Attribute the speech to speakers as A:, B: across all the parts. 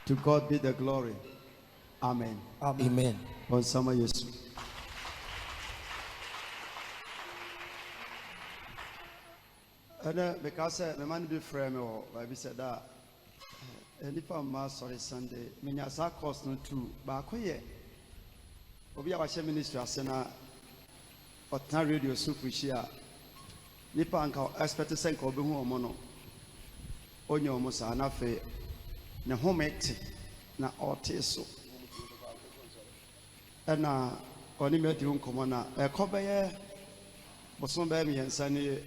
A: To God be the glory. Amen.
B: Amen.
A: On summer yes. And because my man be frame or I be said that any for sorry Sunday, Minyasa cost no two back. Obi a wahyɛ ministry asena ɔtena radio so fuhyia nipa anka expect sɛ nka obehu ɔmo no onye ɔmo saa na fe ne homete na ɔte so ɛna ɔne me di nkɔmɔ na ɛkɔbɛyɛ bosom bɛyɛ mmiɛnsa ne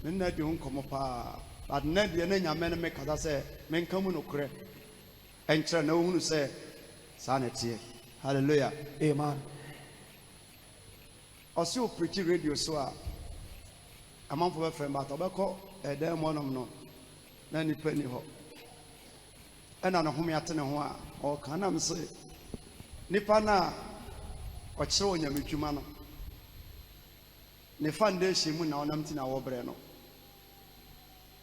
A: nna di nkɔmɔ paa but na deɛ na nyame ne me kasa sɛ menka mu nokorɛ ɛnkyerɛ na ohunu sɛ saa na tie. Hallelujah.
B: Amen.
A: Also preach radio so a man for a friend but obeko a damn one of no nanny penny ho and on a home at ho or can I say Nipana or show ya mutumano ne foundation mun na onam tina wo bre no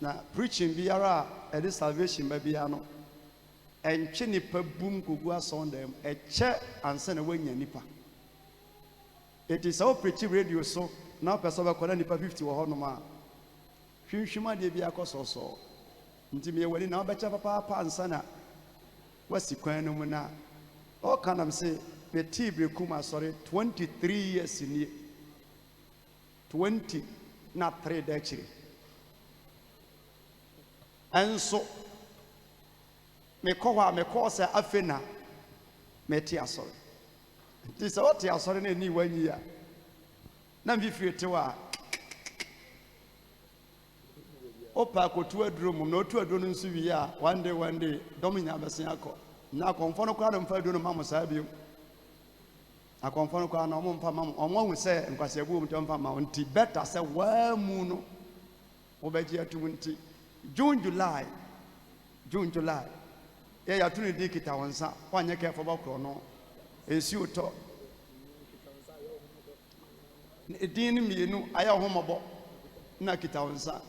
A: na preaching biara e de salvation ba biano enche nipa bum gugu ason dem eche ansa na wanya nipa. It is our pretty radio so now person be kwala nipa 50 wo hono ma hwinhwima de bia kososo nti me wani na obecha papa ansa na wasi kwan no mu na o kanam say me tibre kuma sorry 23 years ni 20 na 3 decade enso me ko say afena me ti asori this what you asori na ni wanyi ya na mfifiri tewa opa kotu aduro mu na otu aduro nsu wi ya one day dominya besen akọ na konfo no kwa na mfa aduro ma musa biom akonfo no kwa na omo mfa ma omo hu se nkwase bu mto mfa ma nti better se wa mu no obeji atu nti June July ya tuni di kita wonsa kwanye ke fo bakro no esi uto edin ni mienu aya homobo na kita wonsa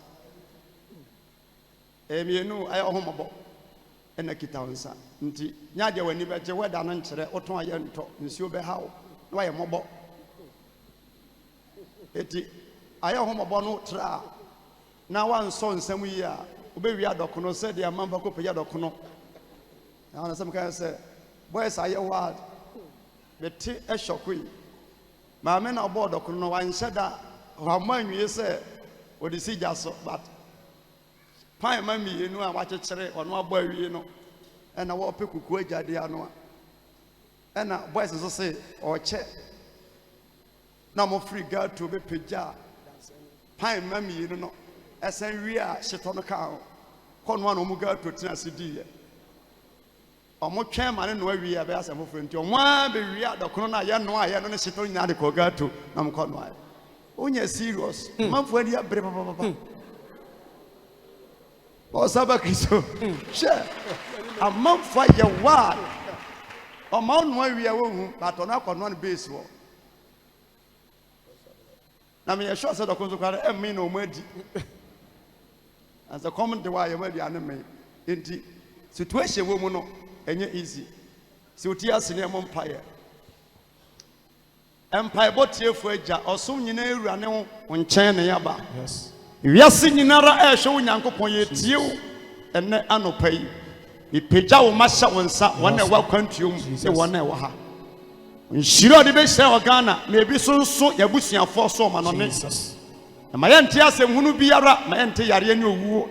A: mienu aya homobo na kita wonsa nti nya de wani beje weda no nkere oton aya nto nsi obe hawo na waye mobo eti aya homobo no tra na wanso nsam yi a obe wi adokono se de amamba ko pe adokono na some kind say boys aye ward beti e shokui ma me na board okono no wan sheda ramanwie se odisi jaso but pan ma mi enu a wachechere ono abo awie no e na wo pekuku agade ano e na boys so say o che na mo free girl to be peja pan ma mi enu no esen wi a shetono ka kono an omu girl to tina sidi omo twen ma ne no awie ya be asem foforo nti omo a be wi adokono na ye no ne shetono nya de ko gato na mo kono aye onya serious manfo ani abre papa o saba Kristo she amanfo ye wa omo no awie ya wo hu but ono akono no base wo na me ye sure say dokono so kware emme na omo adi as a common the way you adi aneme enti situation wo mu no enye easy si oti asene mo mpaye empire botiefo agya osom nyina ewura ne ho nkyɛn ne yaba yes wiase nyinara ehwe wo nyankopon ye tiew enne anopai ipagya wo mahya wo nsa wona wa kwantuom se wona wo ha nhyiro de be hyɛ Ghana na ebi so nso yabusuafo so ma no ne Jesus na mayente asem hunu biara mayente yare ne owuo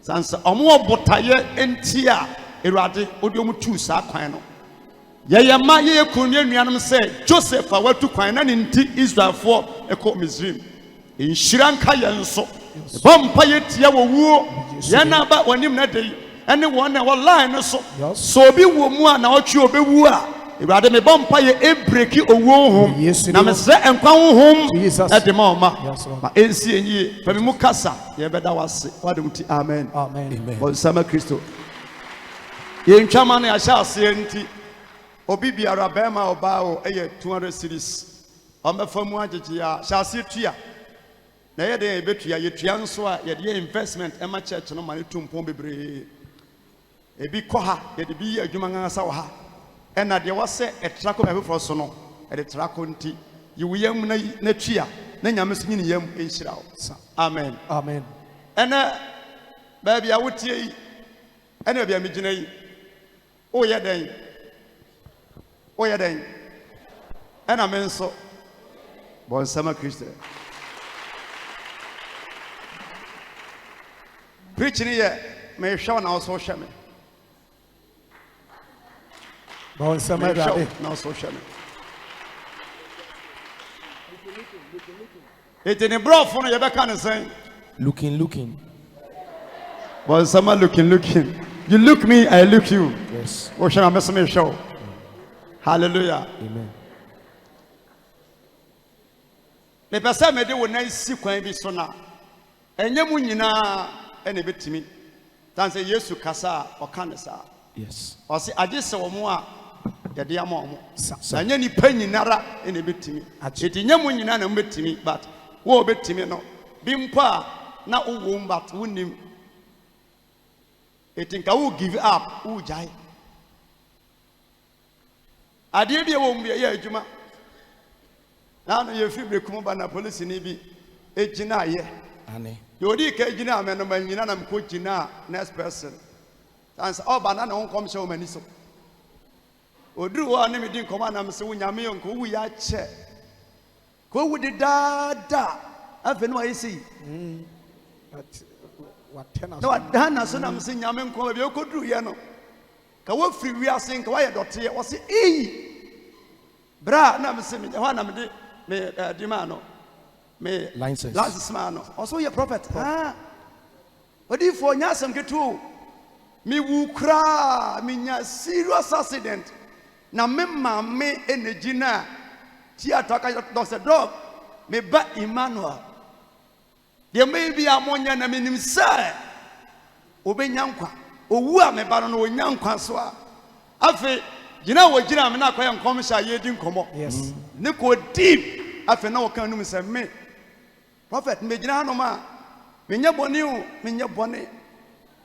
A: sansa omo botaye enti a Erade odiom tu sa kwan no ye ma ye kunu anuanom se Joseph a watu kwan na ne nti Israel for eko Misrim enhyira nka ye nso bompa ye tia wo wuo ye na ba onim na dei ene won na wallahi no so so obi wo mu a na otwe obewu a Erade me bompa ye ebreki owuo hom na me se enkwa hom e de ma ensi enyi fa me mu kasa ye beda wase wadum ti amen amen on sama Kristo ye ntwama na ahya ase enti obi biara bema oba o eye 200 series omefa mu agege ya ahya ase tua na ye de betua ye tua nso a ye de investment ema church no mane tumpon bebre ebi kɔ ha yɛde bi yɛ adwuma ngasa wɔ ha ɛna deɛ wɔsɛ ɛtrako bɛbi fɔ so no ɛde trako nti yiwu yam na tua na nyame so nyine yam ɛnhyira wo amen
B: Amen.
A: ɛna baabi a wotie yi ɛna baabi a megyina yi woyɛ dɛn ɛna me nso bɔnsɛma kristo preaching yɛ mehwɛ wo na wo so wohwɛ me
B: Bɔnsɛma Awurade.
A: na wo so wohwɛ me enti ne brɔfo no yɛbɛka ne sɛn
C: Looking.
A: bɔnsɛma looking you look me I look you
C: Yes.
A: wohwɛ na mɛsɛ mehwɛ wo hallelujah
C: Amen.
A: mepɛ sɛ mede wo nan si kwan bi so na ɛnyɛ mu nyinaa ɛna ɛbɛtumi tan sɛ yesu kasa a ɔka ne saa
C: Yes.
A: ɔse agye sɛ wɔ mo a yɛde ama ɔmo
B: Sa-
A: na nyɛ nipa nyinara ɛna ɛbɛtumi
B: Agye.
A: ɛti nyɛ mu nyinaa na mobɛtumi but wo ɔbɛtumi no bi mpo a na wowom but wonnim ɛti nka wo give up wogyae adeɛ bi a ɛwɔ mu bi ɛyɛ adwuma na no yɛfiri bekum ba na polisini bi ɛgyina ayɛ
C: Ane.
A: yɛɔdi ka gyina a mɛnoma nyina na mekɔ gyina a next person tansa ɔba na ne ho nkɔm hyɛ wo m'ani so ɔduru hɔ a ne medi nkɔm anam sɛ wo nyame yɛ nka wowu yɛ akyɛ ka wowu dedaada afei ne wayɛ sei na wadaa na so nam sɛ nyame nkɔm baabi ɔkɔduruyɛ no ka wofiri wiase nka woayɛ dɔteɛ wɔse ei berɛ a na mesɛ hɔ a na mede di maa no me
C: License.
A: maa no ɔso woyɛ prophet ɔdiyifoɔ nyɛ asɛm ketewa o mewu koraa menya serious accident na me maame ɛna gyina a theatre ka dr dog meba Emmanuel deɛ mɛyɛ bi a monyɛ na menim sɛ wobɛnya nkwa owu a meba no no wɔnya nkwa so a afei gyina wɔgyina me na akɔyɛ nkɔmhyɛ a yɛdi nkɔmmɔ
B: Yes.
A: ne kɔ deep afei na wɔka nom sɛ me prophet megyina hanom a menyɛ bɔne o menyɛ bɔne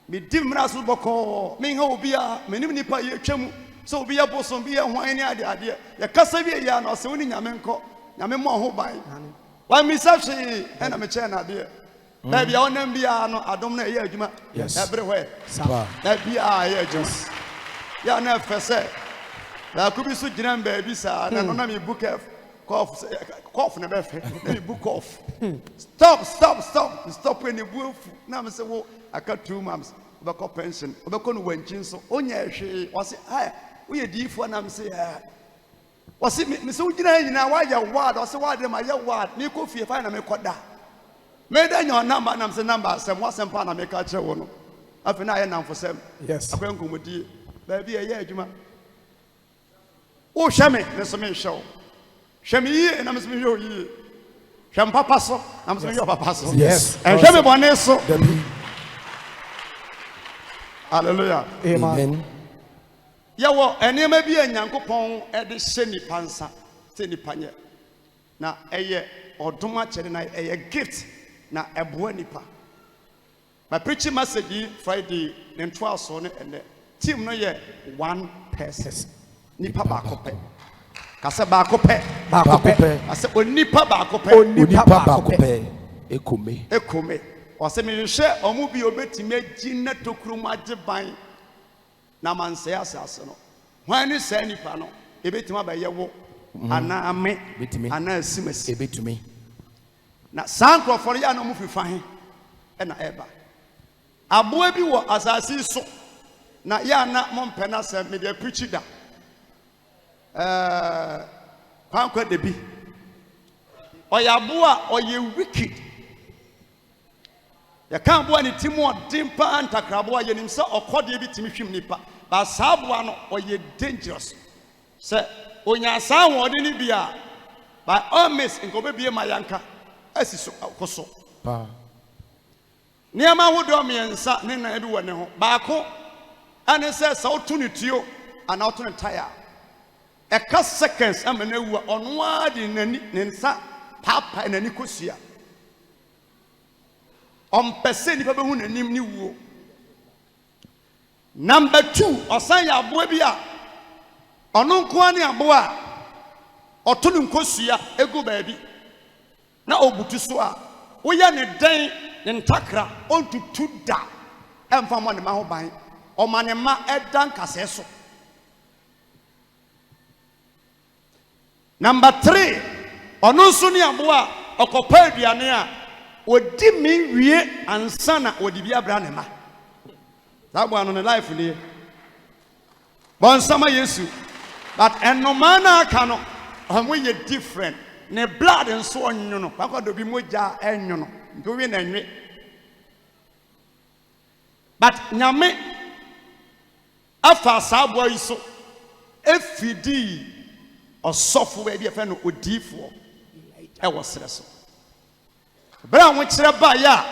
A: medi mmara so bɔkɔɔ menha obi a menim nipa yɛtwa mu sɛ obi yɛ bosom bi yɛ hwan ne adeadeɛ yɛkasa bi ɛyɛ a na ɔsɛ wo ne nyame nkɔ nyame mmɔ ho ban wammisa hwee ɛna mekyɛɛ no adeɛ baabi a wɔnam biara no adom no ɛyɛ adwuma
C: Yes.
A: ɛbere hɔ
C: Wow.
A: biara ɛyɛ adwuma yɛ na ɛfɛ sɛ baako bi so gyina baabi saa na no na mebu kɔf ne bɛfɛ na mebu kɔf stop ne bu afu na me sɛ wo aka 2 months wobɛkɔ pension wobɛkɔ no wankyi nso wonyɛ hwee ɔse woyɛ diifoɔ na me sɛ ɔse me sɛ wogyina ha nyinaa woayɛ ward ɔse woade ma yɛ ward mekɔ fie fa na mekɔ da meda nya ɔnamba nam sɛ namba asɛm woasɛm pa na meka kyerɛ wo no afei na ayɛ namfosɛm
B: Yes.
A: akɔyɛ nkɔmmɔdie baabi ɛyɛ adwuma wohwɛ me ne so menhwɛ wo hwɛ me yie na me so mehwɛ wo yie hwɛ me papa so na me so mehwɛ wo papa so
C: Yes.
A: ɛhwɛ me bɔne so
C: Dabi.
A: hallelujah
B: Amen.
C: Amen.
A: yɛwɔ nneɛma bi a nyankopɔn ɛde hyɛ nipa nsa sɛ nipa nyɛ na ɛyɛ ɔdom akyɛde na ɛyɛ gift na ɛboa nipa my preaching message yi Friday ne ntoaso ne ɛnɛ team no yɛ 1 person nipa baako pɛ kasɛ baako pɛ
B: Baako pɛ.
A: kasɛ onipa baako pɛ
C: Onipa baako pɛ. Ekome.
A: ekome ɔsɛ mehwehwɛ ɔmo bi obetumi agyi na tokuro mu agye ban na mansɛe asase no hwan ne saa nipa no ebetumi abɛyɛ wo anaa me
C: Betumi.
A: anaa simasi
C: Ebetumi.
A: na saa nkurɔfoɔ no yɛ a na ɔmo firi fa he ɛna ɛba aboa bi wɔ asase yi so na yɛ a na mompɛ no sɛ mede aprikyi da kwankwa da bi ɔyɛ aboa a ɔyɛ wicked yɛka aboa ne ti mu ɔden paa ntakraboa yɛnim sɛ ɔkɔdeɛ bi tumi hwim nipa ba saa aboa no ɔyɛ dangerous sɛ onya saa ahoɔden no bi a by all means nka ɔbɛbie ma yɛnka asi so kɔ so
C: Pa.
A: nneɛma ahodoɔ mmiɛnsa ne nan bi wɔ ne ho baako ɛne sɛ sɛ woto ne tuo anaa woto ne taya a ɛka seconds ama no awu a ɔno ara de ne nsa paapaa n'ani kɔsua ɔmpɛ sɛ nnipa bɛhu n'anim ne wuo Number 2, osan ya aboa bi a ono nko ani aboa otunu nkosua egu baabi na obutu so a woyɛ ne dan ne ntakra ontutu da emfa mo ne ma ho ban omanema edan kase so. Number 3, ono nso ne aboa okopa aduane a odi mi wie ansa na odi bi abra ne ma. That one on the life ni. Bon sama Yesu. But enomana kano we ye different. Ne blood and so on you know. Bako do bi moja enyo no. Do we na nwe. But nyame afa sabo iso efidi osofo we bi e fe no odifo e wo sere so. Bra wo kire ba ya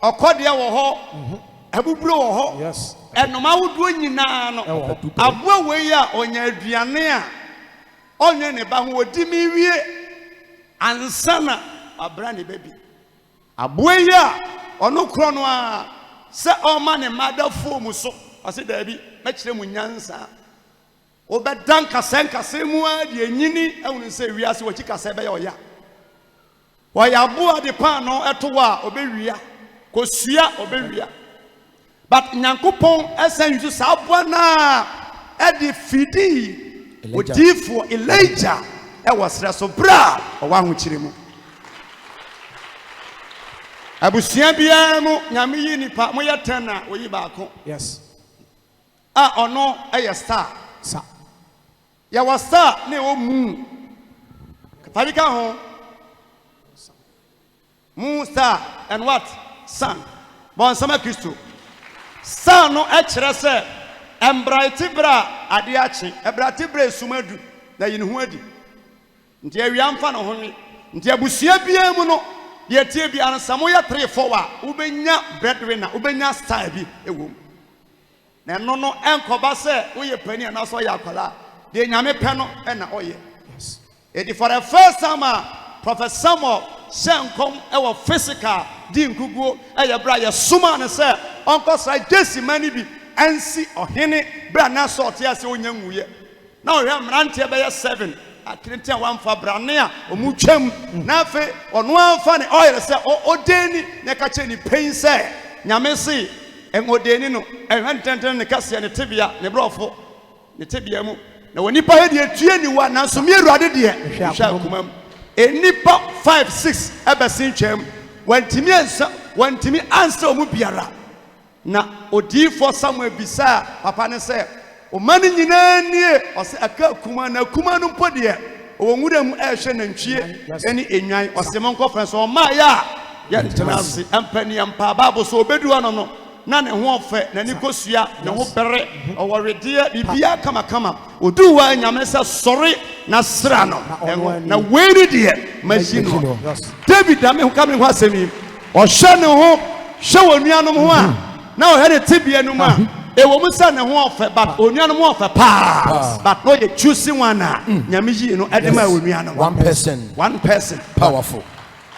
A: okode wo ho abuburo wo ho.
B: Yes.
A: Enoma wudu nyina no aboa we ya onya aduane a onye ne ba ho odi mi wie ansa na abra ne baby aboa ya ono kro no a se o ma ne madafo mu so ase da bi me kire mu nyansa obedan kase mu a de nyini ehunu se wiase wo kikase be ya oya wo ya aboa de pa no eto a obewia kosua obewia. But nyankopon esen yusu sabwa na edi fidi odifo Elijah e wasra so bra o wa hokyire mu abusua bia mu nyame yi nipa mo ye 10 na oyi baako.
B: Yes.
A: Ono eye star
B: Sa.
A: ya wa star na o mu katarika ho moon star and what sun bon sama Kristo. Sa no ekire se embraiti bra ade achi ebrati bra esumadu na yin hu adi nti awia mfa no honwe nti abusua bia mu no ye tie bia no samo ya 3-4 a ubenya breadwinner ubenya star bi ewom na no no enkoba se woye pani na so ya akwala de nyame pe no na oye.
B: Yes.
A: It for the first time Prophet Samuel shenkom ewo physical di nkuguo eye bra ye suma ne se onko sra Jesse mani bi ansi ohene bra na sort ya se onya nwuye na ohwe mrante be ye 7 akirenti one fa brane a omutwam na afi ono anfa ne oil se odeni ne ka che ni pain se nyame se enodeni no ehwententen ne kase ne tebia ne brofo ne tebia mu na wonipa he de atue ni wa na so me Awurade de hwa kumam enipa 5-6 ebesin twam wantimi answer omu biara na odifo Samuel bisa papa ne se o mani nyina nie o se aka kuma na kuma no mpode o nwuram ehwe na ntwie eni enwan o se mon conference o ma ya ntenase ampani ampa babo so obedu ano no na ne ho ofe na ni kosua ne ho bere o worede bibia kama oduwa nyame se sori na sra no na weiri de machine no David ame ho kamre ho asemi o hwe ne ho hwe wonuanom ho a na o hede tibia no ma ewo musa ne ho ofe but onuanom ho ofe pa but no ye choosing one na nyame yi no edema onuanom one person
C: Powerful.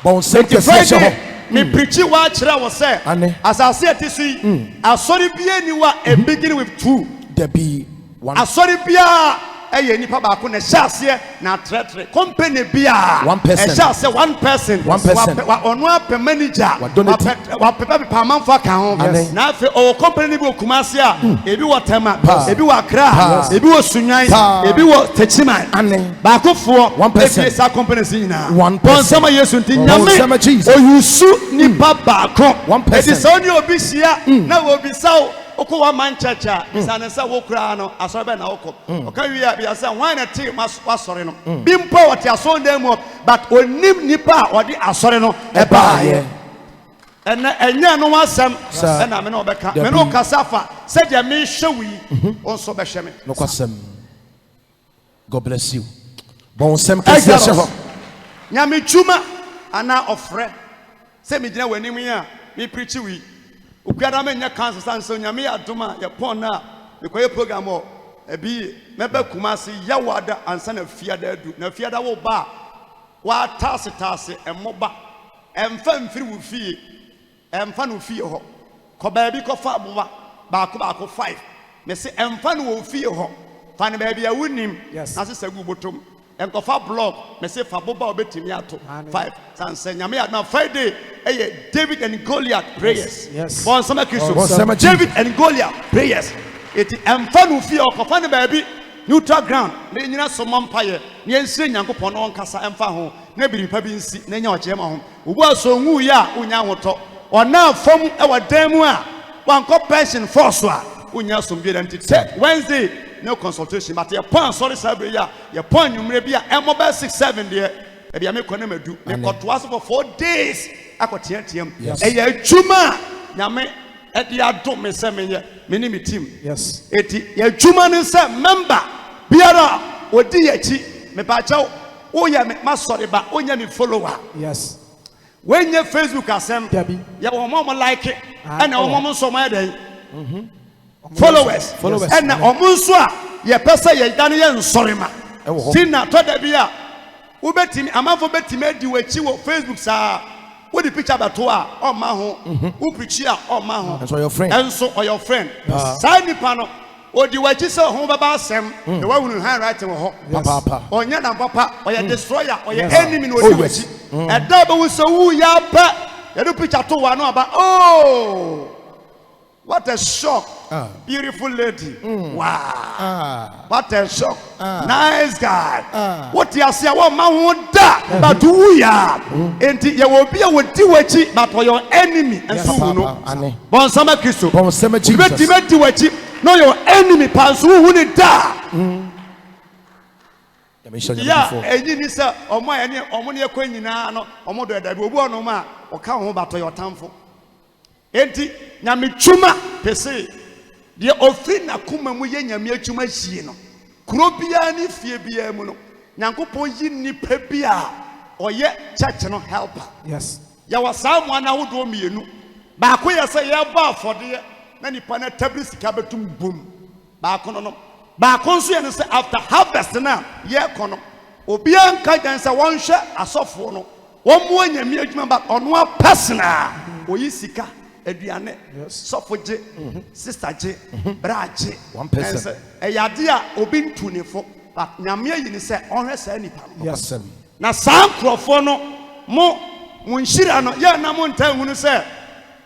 C: Bon sanctification.
A: Me preach wa kire wo say asase atisu asori bia ni wa a beginning with 2
C: There be one.
A: Asori bia eye nipa ba ko na hyase na tretre company bia
C: One person.
A: Hyase one person ono apɛ manager wa pepa pepa manfo ka ho na afi o company bi okumase a ebi wo tema ebi wo Accra ebi wo Sunyan ebi wo Techiman ba ko fo ebi sa company nyina bon sama Yesu nti nyame o yusu nipa ba ko edi so ni obi hia na wo bi saw oko wa man chacha bisane se wo kura no asobe na oko oka wi ya bia se wan na ti wasore no bimpo wote asonde mu but onim nipa odi asore no e ba ye enya no wasem na me no obeka me no kasafa se dia me hwewi onso be hwe me
C: No kwasem. God bless you. Bon sanctification.
A: nyame chuma ana ofre se me gina wanim ya me preach wi okuada me nya cancer sanso nyame adoma ye pon na me koye program o ebi mebe kumase yawada ansa na fiada adu na fiada wo ba wa tase emoba emfa mfiri wo fie emfa no fie ho ko ba bi ko fa aboba baako 5 me say emfa no wo fie ho fa ne ba bia wonim na se sagu botom enkofa blog me say fa boba obetimi ato 5 sanse nyame na Friday eye David and Goliath prayers bon sama Kristo David and Goliath prayers eti emfa no fie okofa ne ba bi neutral ground na nyina so mampaye na ensie Nyankopon no nkasa emfa ho na biripa bi nsi na nya oche ma ho obu aso nwu ya unya hoto ona fam e wadan mu a wankọ pension force a unya sombi identity Wednesday no consultation but your point sorry sabre ya your point numre bia e mobile 67 there e bia me kwana madu me kotoa so for 4 days akotiatiam e ya adwuma nyame e dia adom me se menye me ni me team eti ya adwuma ne se member biara odi yachi me ba chaw o ya me masori ba onya me follower when your Facebook asem ya wo mo like and wo mo so ma dey followers and omunso a ye pesa ye dan ye nsorema sina to da bia wo betimi amafo betimi adi wachi wo Facebook saa wo di picture bato a o ma ho wo preach a o ma ho
C: and so your friend
A: saa nipa no odi wachi se ho baba asem e wa hunu handwriting ho
C: papa
A: onya na papa oya destroyer oya enemy no odi wachi e da be wo so wu ya pa ye do picture to wa no aba oh what a shock. Beautiful lady. Wow. What a shock. Nice guy. What you say? What man won't da? But who ya? And you will be a wati but for your enemy. And so no. Bon sama Kristo.
C: Bon sama Jesus.
A: No your enemy. Pass who need da? Yeah. And you say, "Oh my, any, oh money a coin na no, oh mo do that. We go no ma. O ka ho but your tamfo." Enti nyame twuma pese de ofri na kuma mu ye nyame atwuma hie no kuro bia ni fie bia mu no Nyankopon yi nipa bia oye church no helper ya wasam wana wodo mienu ba ko ye se ye ba afode na nipa na tabri sika betum bom ba ko no ba ko nso ye no se after harvest na ye ko no obi anka gansa wonhwe asofo no wo mu nyame atwuma ba ono personal oyi sika aduane sofoje sister je braje
C: one person
A: eyade a obi ntunefo but nyame yi ni se onhwe sa nipa no na san krofo no mo munhira no ya na mo ntan hunu se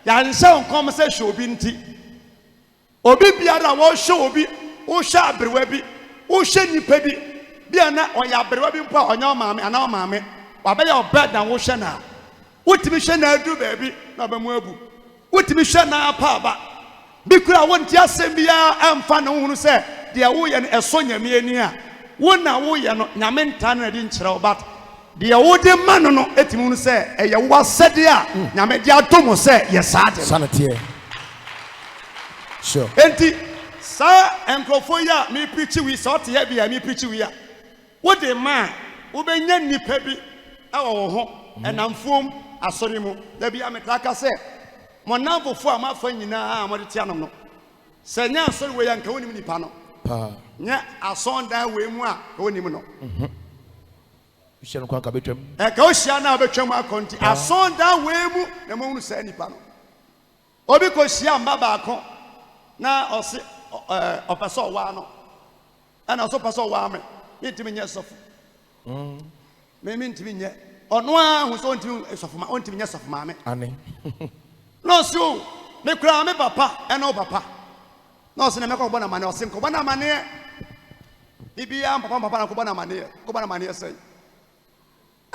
A: ya nse onkom se hwe obi nti obi biara wo hwe obi wo hwe abrewa bi wo hwe nipa bi bia na oya abrewa bi mpo onya maame ana maame wabe ya obeda wo hwe na wotimi hwe na adu baabi na ba mu abu wotimi hwe na pa ba bikura wonti asem bia amfa na hunu se de wo ye no eso nyame ani a wona wo ye no nyame nta na di nkyerɛ but de wo de ma no no etimi hunu se eye wo asede a nyame de adomo se ye saade
C: sanete sure
A: enti sa enkrofo ya me preach wi so te ya bia me preach wi a wo de ma wo benya nipa bi awo wo ho enamfom asori mu da bia me traka se monamfofo a mafa nyina a mo de tia no no se nya asori we ya nka wonim nipa no
C: pa
A: nya asonda we mu a ka wonim no
C: hye no kwa ka betwam
A: ka o hia na betwam akonti asonda we mu na mo hunu se nipa no obi ko hia mba ba ko na ose opeso wa no ana so peso wa me ntimi nya sofo me ntimi nya ono a hu so ntimi sofo ma ntimi nya sofo ma me
C: ane
A: no so me kura me papa eno papa no so na me ko bona mane o se ko bona mane bibia papa na ko bona mane say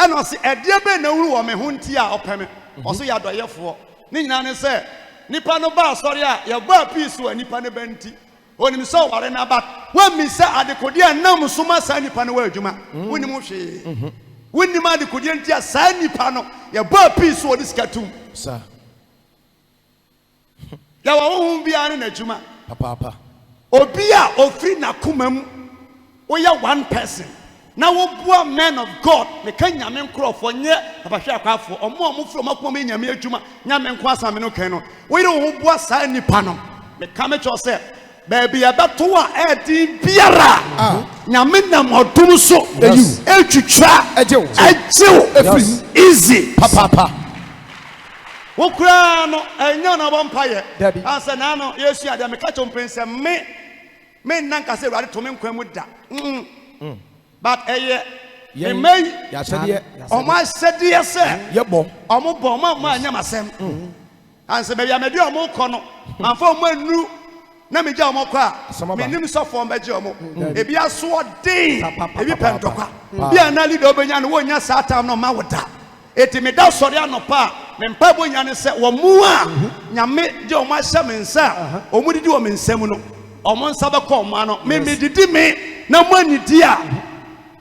A: eno se ede be na wuru wo me ho nti a opeme o so ya doyefo ni nyina ne se nipa no ba sorry a ya ba peace wa nipa ne benti onim so ware na ba wa mi se adekodi anam so ma sa nipa no wa adwuma wonim hwe wonim adekodi nti a sa nipa no ya ba peace wo diskatum
C: sa
A: ya wa wo bia ne adwuma
C: papa
A: obi a ofri na komam wo ya one person na wo bua men of God me kan nyame nkrofo nye papa hwe akwafo omo fro makom nyame adwuma nyame nko asame no kan no wo yire wo bua sa nipa no me ka me cho se baby abeto a edi biara nyame nam odum so etwitwa ejew easy
C: papa
A: Wokura no enya na bompaye.
B: Dabi.
A: Ansa na no Yesu ade me ka chompense me nanka se Awurade to me nkwa mu da. But ye me
C: ya sede
A: o ma sede se
C: ye bo
A: o bo ma anya masem. Ansa be ya me de o mo kɔ no. Manfa o ma nu na me gya o mo kɔ a. Me nim so fo mba gye o mo. Ebi aso den. Ebi pentokwa. Bi ana leader obenya no wonya satam no ma woda. Eti me da sori anopa me mpa bonya ne se wo mu a nyame gye o ma hye me nsa o mu didi o me nsam no o mo nsa be kɔ o ma no me didi me na mo anidi a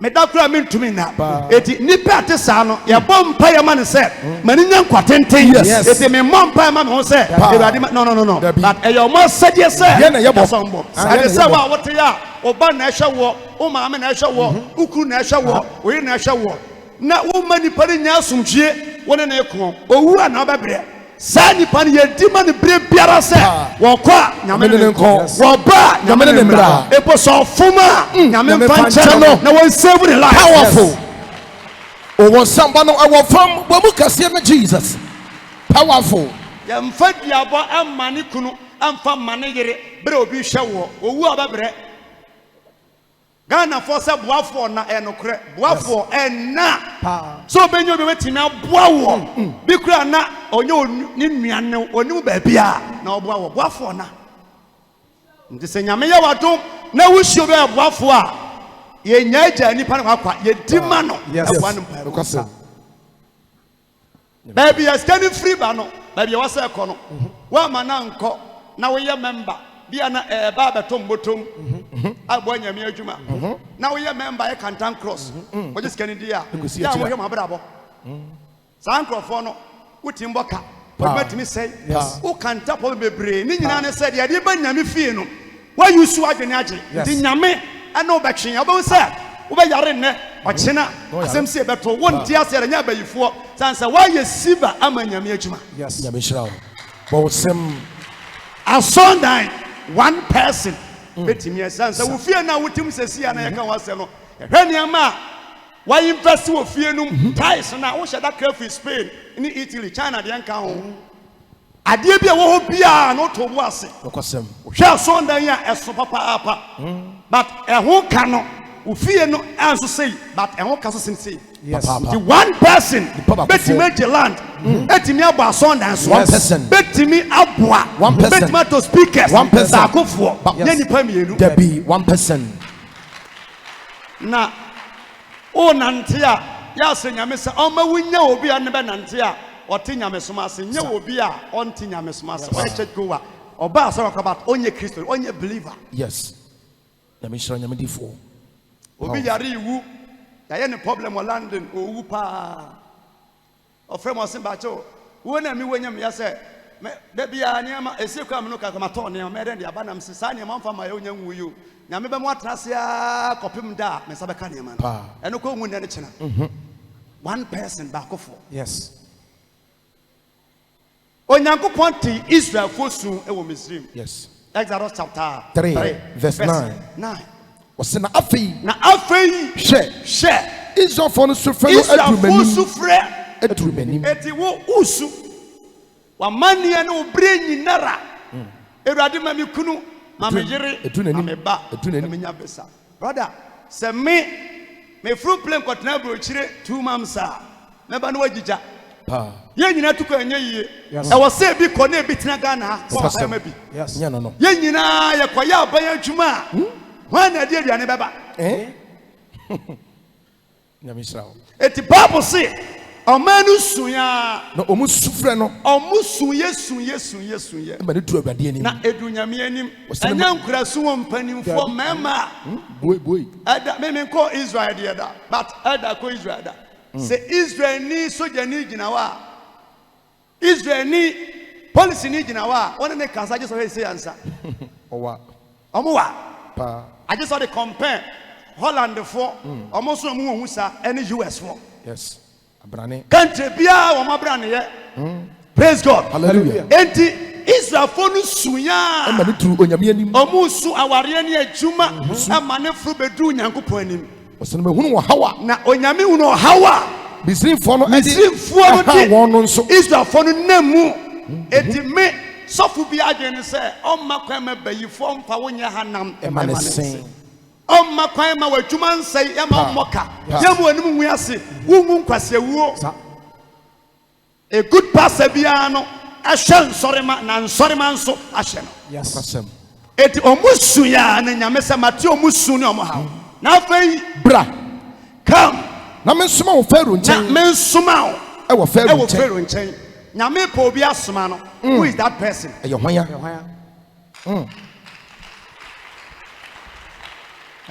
A: me da kura me ntumi na eti nipa ate sa no ye bɔ mpa ye ma ne se mani nya nkwatenten eti me mo mpa ye ma me ho se Ewurade no but e yo mo sadie se
C: ye na ye bɔ
A: ade se wa wote ya oba na ehwe wo o maame na ehwe wo ukuru na ehwe wo oyi na ehwe wo na wo mani pare nya asomdwie wona na ekon owu ana obebre sa ni pan ye di man bre biara se wo kwa nyame ne nko wo ba nyame ne mbra epo so fuma nyame fanche no na won save the life
C: powerful o won samba no I fam bo mu kase na Jesus powerful
A: ya mfa diabo amane kunu amfa mane yere bre obi hwe wo owu obebre Ghana for say boafo na enokre boafo na so benyo be wetimi aboa wo bi kura na onye ni nuane onim ba bia na oboa wo boafo na nti se nyame ye wadom na wuhio be boafo a ye nya agya nipa na akwa ye dima no aboa no pa baby you standing free ba no baby you wasa ekọ no wa ma na nkọ na wo ye member bia na ba betom botom agbo nyame adwuma na wo ye member e Canton Cross wo just can dia ya mo he mabrabo san crofo no wutim boka wo matimi sei wo kanta po bebre ni nyina ne se de ba nyame fie no wa yusu adwene age di nyame ana obetwen obo se wo be yare ne ochena asem se beto wo nti ase nya bayifo sansa wa ye siba ama nyame adwuma
C: nyame shirawo bo sem
A: asondan one person betimi esansa wo fie na wotim sesia na yeka wase no hwe niama why invest wo fie num ties na wo sheda cafe Spain ni Italy China de nka ho ade bia wo ho bia no to bo ase
C: okosem
A: hwe asondan ya eso papa apa but ho ka no wo fie no anso sei but ho ka so sim sei the one person betimi geland betimi abo asondan so
C: one person
A: betimi aboa
C: one person
A: betimi to speakers
C: one person
A: akofo ye nipa mienu
C: there be one person
A: na o nante a ya se nyame se o ma wunya obi a ne be nante a o te nyame soma se nya obi a on te nyame soma se o church goer oba so about onye Christian onye believer
C: yes nyame shira nyame difo
A: obi yare iwu ya ye ne problem o London owu pa o frem o simba cho wo na mi wanya me ya se da bia ne ma esi kwa me no ka ma to ne me den dia ba na me se sa ne ma mfa ma ye onya nwuyu nyame be mo atrase a kopim da me sa be ka ne ma eno ko nwu ne ne chena one person back for
B: yes
A: onyankopon ti Israel fosu e wo Misrim
C: yes
A: Exodus chapter
C: 3 verse 9 wase na afei hwe Israel for no sufre no adrumanim
A: eti wo usu wa mania no bre nyinara Ewurade ma me kunu ma me yere ma me ba me nya besa brother se me fruit plane kotena bro chire 2 months a me ba no wagija ye nyina tuko anya yie e wo se bi ko na bi tena Ghana so ma bi
B: yes
C: nya no
A: ye nyina ye kwaya aban adwuma wa na de aduane beba
C: nyame shirawo
A: eti Bible say omanu suya
C: no omu sufre no
A: omusu yesu ye
C: ma ne tu Awurade anim
A: na edu nyame anim anya nkurasu wo mpanimfo mema
C: boy
A: ada me ko Israel de da but ada ko Israel da se Israel ni soja ni gina wa Israel ni police ni gina wa won ne kansa je so he say answer
C: owa
A: omowa
C: pa
A: I just saw the compare Holland for almost no mu hu sa any US for
C: yes abrane
A: country bia wo mabrane ye praise God
C: hallelujah
A: enti Israel for no suya
C: ma ne tu onyame anim
A: omusu aware ne adwuma ama ne furu bedu nyankopon anim
C: wase no hunu wo hawa
A: na onyame hunu hawa
C: Misrimfo no
A: Israelfo no nemu eti me sofu bi agene se omma kwan ma bayifo mfa wonya hanam
C: emanesen
A: omma kwan ma wadwuma nsai e ma mmoka yamu anim hu ase wungu nkwasewuo a good pastor bia no ahwe nsorema na nsorema nso ahwe no
C: yes
A: eti omusu ya na nyame se mate omusu ne omo ha na afei
C: bra
A: come
C: na mensoma wo Pharaoh nchen
A: na mensoma wo
C: e wo Pharaoh
A: nchen nyame pa obi asoma no who is that person
C: e yo hwan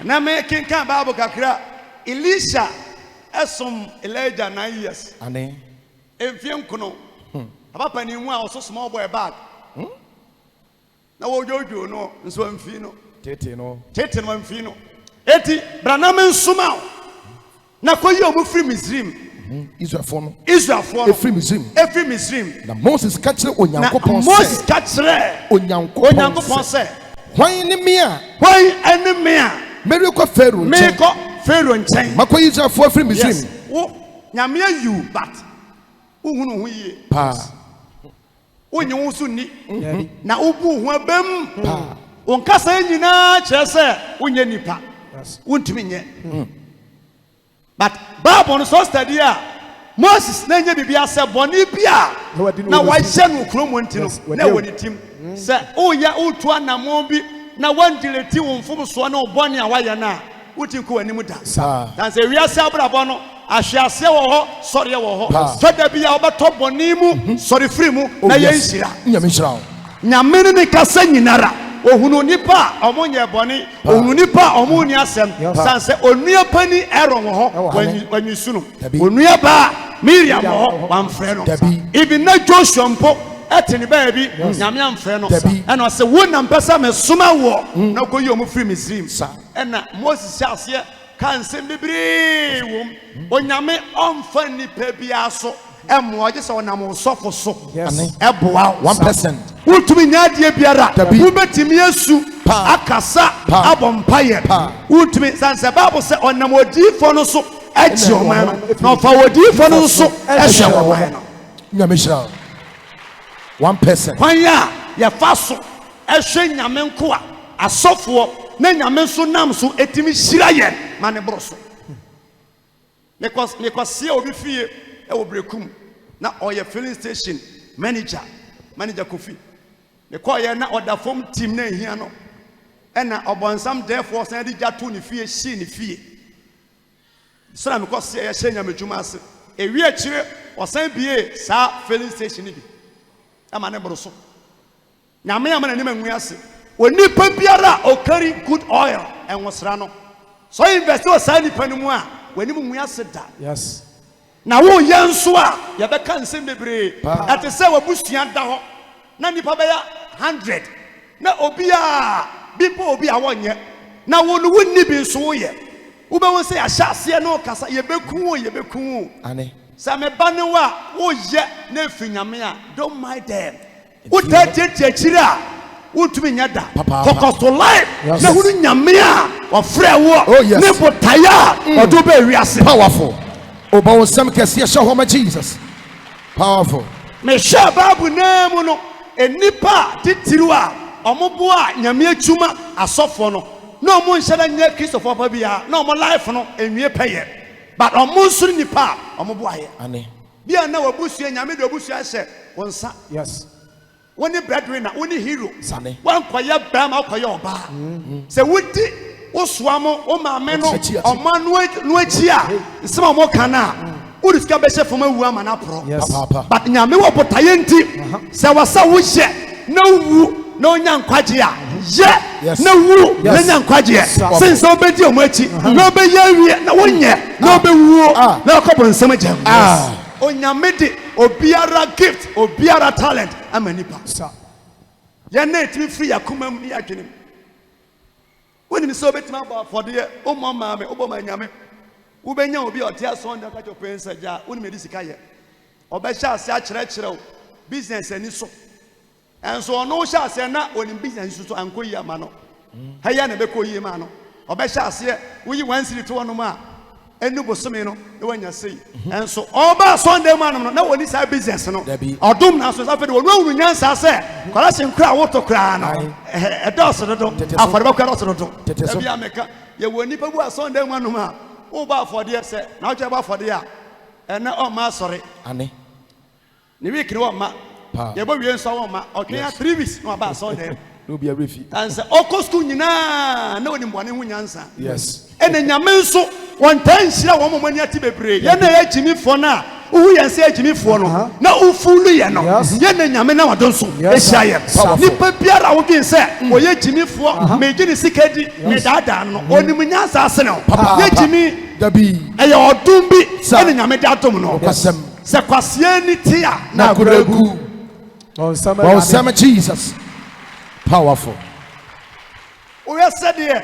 A: na me kinkan Bible kakra Elisha esom Elijah 9 years
C: ane
A: emfie nkono papa ni mu a oso small boy bag na wo jojo no nso amfi no
C: tete no
A: amfi no eti branam nsoma na koyi omu free Misrim
C: Israelfo
A: efree Misrim
C: na Moses ka kire onyankopon se
A: Moses ka kire onyankopon se
C: hwan ene me a meri ko Pharaoh
A: nchen
C: makoyi Israelfo free Misrim
A: wo nyame you but uhunu hu yie
C: pa
A: onye wo so ni na ubu hu abam onkasa nyina kire se onye nipa wontumi nye but Bible no so study a Moses na nye bibia se boni bia na wa hye no kromo ntino na woni tim se oya otu anamo bi na wandileti wo mfom so na obone a waya na utinko anim da dan se wiase abrabo no ahwease wo ho sori wo ho fada bia obeto boni mu sori free mu na yenhira
C: nyame hira
A: nyame ne kasa nyinara ohunu nipa omonye boni ohunu nipa omuni asem sanse onua pani ero ho wanyusunu onua ba Miriam ho wamfre no even na Joshua mpo etini ba bi nyame amfre no ena se wona mpesa me soma wo na koyi omu free Misrim ena Moses ase kansem bibiri wom onyame omfa nipa bia so emoje se onam sofo so eboa
C: 1%
A: utumi nyadie biara ubetimi yesu akasa abompaye utumi sanse Bible se onam odifo no so eji oman no fa odifo no so ehwe oman no
C: nyame hira 1%
A: kwanya ye fa so ehwe nyame nko a asofo na nyame so nam so etimi hira ye mane broso because obi fie e wo brekum na oye filling station manager Kofi me call ye na order form team na hia no e na obonsam therefore san di jato ni fie shi ni fie so me cause ye hye nyamedwuma ase e wi akire osan bie sa filling station ni bi ama ne boro so nyame ama na nim anwu ase oni pa biara o carry good oil en wosra no so invest o sa ni panimu a wani mu nwu ase da
B: yes
A: na wo yenso a ye be kan nsem bebre ate se wabusua da ho na nipa be ya 100 na obi a wonye na wo no wonni bi so wo ye wo be won se ya hyase no kasa ye beku
C: ane
A: sa me ba ne wa wo ye na finyame a don't mind them wo tete chira utumi nyada focus to life na hunu nyame a ofre wo ne botaya odo be wiase
C: powerful oba some kese ye homa Jesus powerful
A: me sha babu na mu no enipa titiru a omobo a nyame atuma asofo no na omo nhada nya Christopher pa bia na omo life no enwie peye but omo nsuru nipa omobo aye
C: ane
A: bia na wabusua nyame de obusua hye wonsa
B: yes
A: woni breadwinner woni hero
C: sane
A: wan koye bama koye oba se wudi wosoamo o maame no omanu achi a nsema mo kana wodi sika be hye foma wu ama na pro but nyame wo botaye nti se wasa wo hye na wu na onya nkwaje a ye na wu na nya nkwaje since obedi omo achi na obeya wie na wonye na obewuo na akobon nsem agya onyame de obiara gift obiara talent amanipa ya na etimi free yakoma mu ni adwenem woni mi so betima ba for de o mo maame o bo ma nyame wo benya obi otia so nda ka jo pensa ja woni me di sika ye obe sha ase a kire o business ani so enso ono sha ase na oni business so anko yi ama no haya na be ko yi ma no obe sha ase wo yi 1 city to no ma enu bosome no e wanya sei enso oba Sunday man no na woni sa business no odum na so sa fe de wonu awuru nyansa se kwala se nkura woto kra no e dos do afore ba kwa dos do e bia meka ye woni pa bu a Sunday man no ma wo ba afode se na wo che ba afode a ene o ma sori
C: ane
A: ni week ni wo ma ye bo wie nso wo ma otwen 3 weeks no ba Sunday
C: no be every fee
A: and say okosku nyina na woni mbone hu nyansa
C: yes
A: ene nyame nso won tan hira wo momani ati bebre ye na ye jimi fo na uhu ye se jimi fo no na ufulu ye no ye na nyame na wadon so e hia ye nipa biara wo bin se wo ye jimi fo me jini sikadi me dada no onim nyansa ase no ye jimi
C: dabi
A: e ye odum bi ene nyame da atom no se kwasie ni tia na
C: kuragu on sama Jesus powerful
A: o ye se de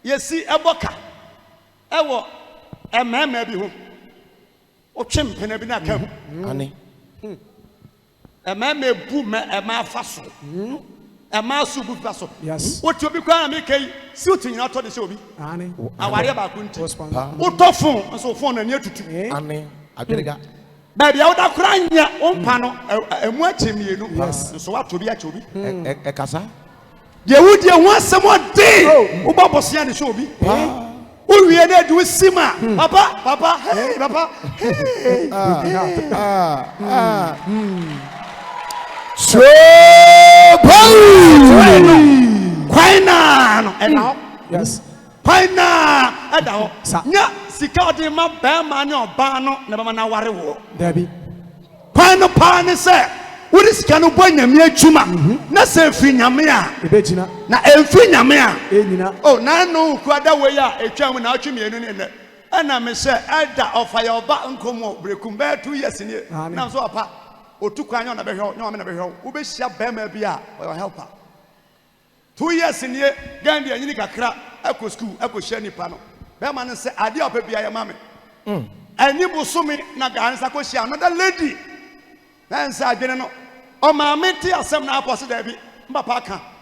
A: yesi eboka ewo emema bi ho o twempena bi na ka ho
C: ane
A: emema bu me ema afaso ema su bu faso
B: yes
A: o ti obi kwa na me kai si o tinyina to de se obi
B: ane
A: aware ba ku nti o to fon so fon na ni atutu
C: ane agerega
A: ba bia o da kra nya o mpa no emu achemienu so wa to bi achobi
C: e kasa
A: Yehudi ho asem ode wo ba bosia de so obi o wie na du sima papa hey papa hey
C: so
A: kwaina no ena
B: yes
A: kwaina eda ho nya sika ode ma ba ma ne oba no na ba na ware wo
B: Debbie
A: kwaina pa ne se wuri sika no bo nyame adwuma na se firi nyame a
B: ebegina
A: na emfiri nyame a
B: enyina
A: oh na no kwada we ya etwam na atwemienu ne ne ana me se elda ofaya oba nkomo brekum be 2 years ni na so apa otu kwanya na behwe na na behwe wo be hia bema bi a o helper 2 years ni gandi anyini kakra eko school eko hia nipa no bema ne se ade opa bia ya mame ani busumi na gansa ko hia another lady na nsa adwene no o ma meti asem na apose da bi mbapa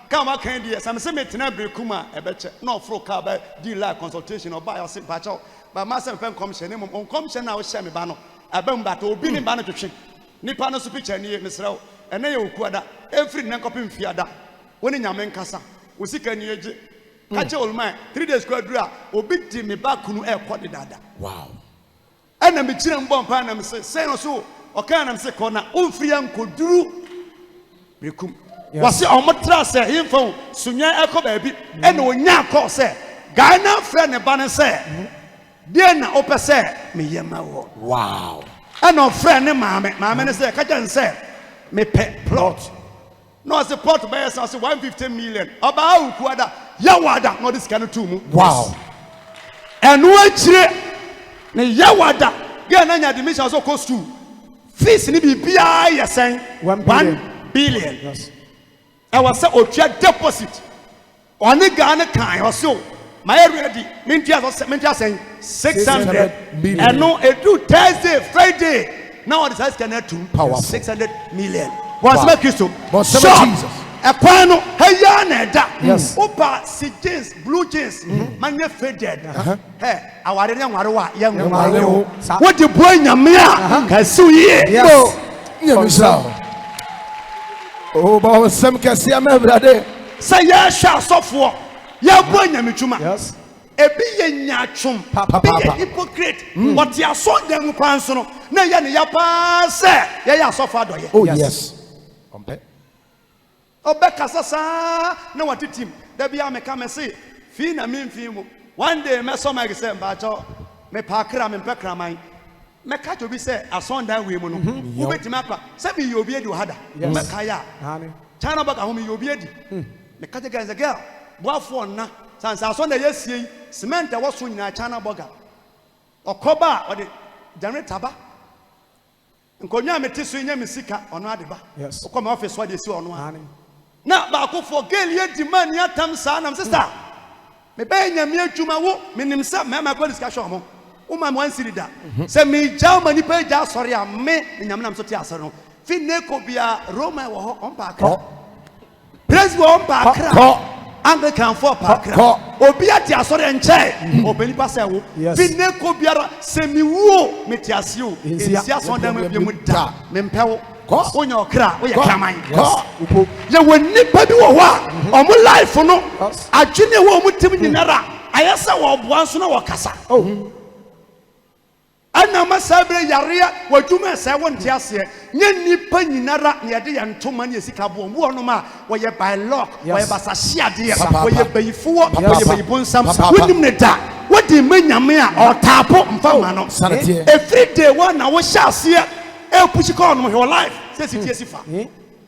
A: ka ma kan die sam se metina brekum a ebeche na ofro ka ba di la consultation o ba ya se pa cha ba ma se pen commission ni mo commission na o hia me ba no abam ba to obi ni ba no twetwe nipa no so picture ni mesrew ene ye okuada every na nkopim fiada woni nyame nkasa osika ni eje ka che olman 3 days kwa dura obi di me ba kunu e kode dada
C: wow
A: ena me kire mbom pa na me se no so o kan na me se kona omfiri ankoduru brekum wase omotra se himfo sunya ekoba bi ena onya akọ se Ghana friend ne ba ne se de na opese me yema wo
C: wow
A: ena friend ne maame ne se ka jan se me pe plot no se plot by say 150 million oba awukuada yawada no this kind of two
C: wow
A: enu achire ne yawada Ghana nya admission so cost to fees ni bibia yesen 1 billion
B: yes
A: I was say otwa deposit oni Ghana kan o so my ready mintia 600 million and no edu Thursday Friday now on the size can to 600 million was make you so Jesus ekwano heya na eda opa si jeans blue jeans manye faded hey aware ne nware wa ye nware wo de bo nyame a ka siu ye
C: nyame sa oh ba sem kase am brade
A: say ya sha sofo ya bo nyame twuma
B: yes
A: ebi ye nyatwom bi ye hypocrite what ya so dem kwan so no na ye ne ya pa se ye ya sofo adoye
C: oh yes ompe
A: obeka sasa na watitim da bia me ka me se fi na me mfi mu one day me so my say mba cho me pa kra me mpekra man me ka to bi say asondan we mu no wo betima kwa se bi yobi edi hada me ka ya China baka ho me yobi edi me ka ga girl boafo na sansa asondan yesie cement e wo so nyina China boga okoba o de generator ba nkonya me tiso nya me sika ono ade ba okoma office wa de si ono a na ba ko for girl ye demand ya tam sa na sister me be nya me adwuma wo menim sa me ma ko discussion mo wo ma mo ansiri da se me jaw mani pe ja sori a me nyam nam so ti asori no fi ne ko bia Roma wo ho on pa kra praise wo on pa kra Anglican for Pakra. Obiati asore enche. Obeni pase wo. Bine ko biara semi wo metiasio. Esia so dem bi mu da. Mempewo. Onya okra, oya kraman. Ye woni pa bi wo ho a. Omo life no. Adwene wo mu tim nyinara. Ayesa wo boa so na wo kasa. Ana masabre yarea wadwuma se wonte ase nye nipa nyinara ne yede ye ntoma ne sika bo wo no ma wo ye by lock wo ye basahia de wo ye bayifo wo ye bayibonsam wonim ne da wodi manyame a otapo mfama no every day one na wo hya ase e push call no your life say sitie sifa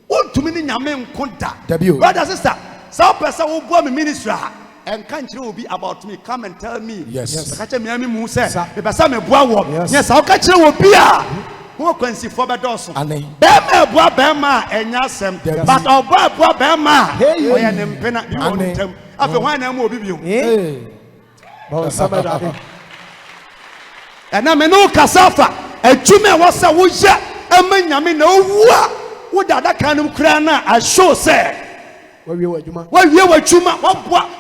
A: wontumi ne nyame nkoda brother sister so person wo bo me ministry and can't you be about me? Come and tell me.
C: Yes.
A: Catch me, Musa. The Basame Bois. Yes, I'll catch you will be a who can see for the Dawson. Bema Bois Bema and Yasem, but our Bois Bema. Hey, I am Pena. After one, I will be you. And I'm no Casafa. A Jimmy was a Wusha, a man, I mean, no, what that kind of crana I show say. Well, you were Juma.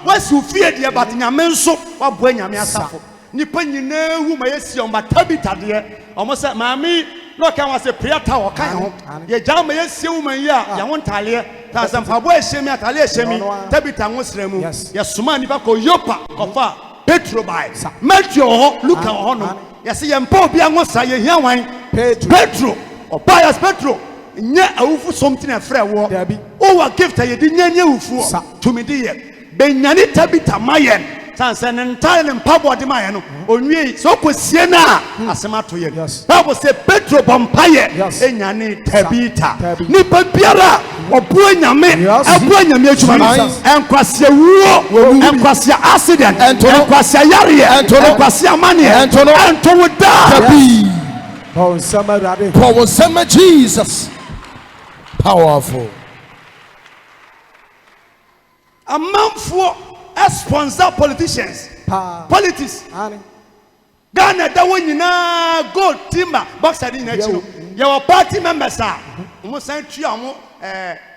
A: What's you fear, dear, but in your menso, what when you may suffer. Nippon, you know who may see on my tabita, dear. Almost at Mammy, no can was a prayer tower, kind of. Ye jam may see woman, ya, you won't tell you. There's some Pabwe Shemi at Ale Shemi, Tabita was removed. Yes, Sumani Bako Yopa, Kofa, Petro by Metro, look at honor. Yes, I am Pope Young was a young wine, Petro, or Pius Petro. Nya awufu something afre wo o wa gift ye di nya awufu to me di ye benyane tabita mayen sanse ne ntale mpabo de mayen no onwie so kosie na asema to ye Bible say Petro bompaye enyane tabita ni pabiara obo nyame abo nyame adwuma enkwase wo enkwase accident enkwase yare enkwase amane ento wo da
B: Paul
C: Sama Jesus. Powerful.
A: A man for sponsor politicians. Politics. Ghana da woni na gold timber boxer in echi. Your party members are almost sent you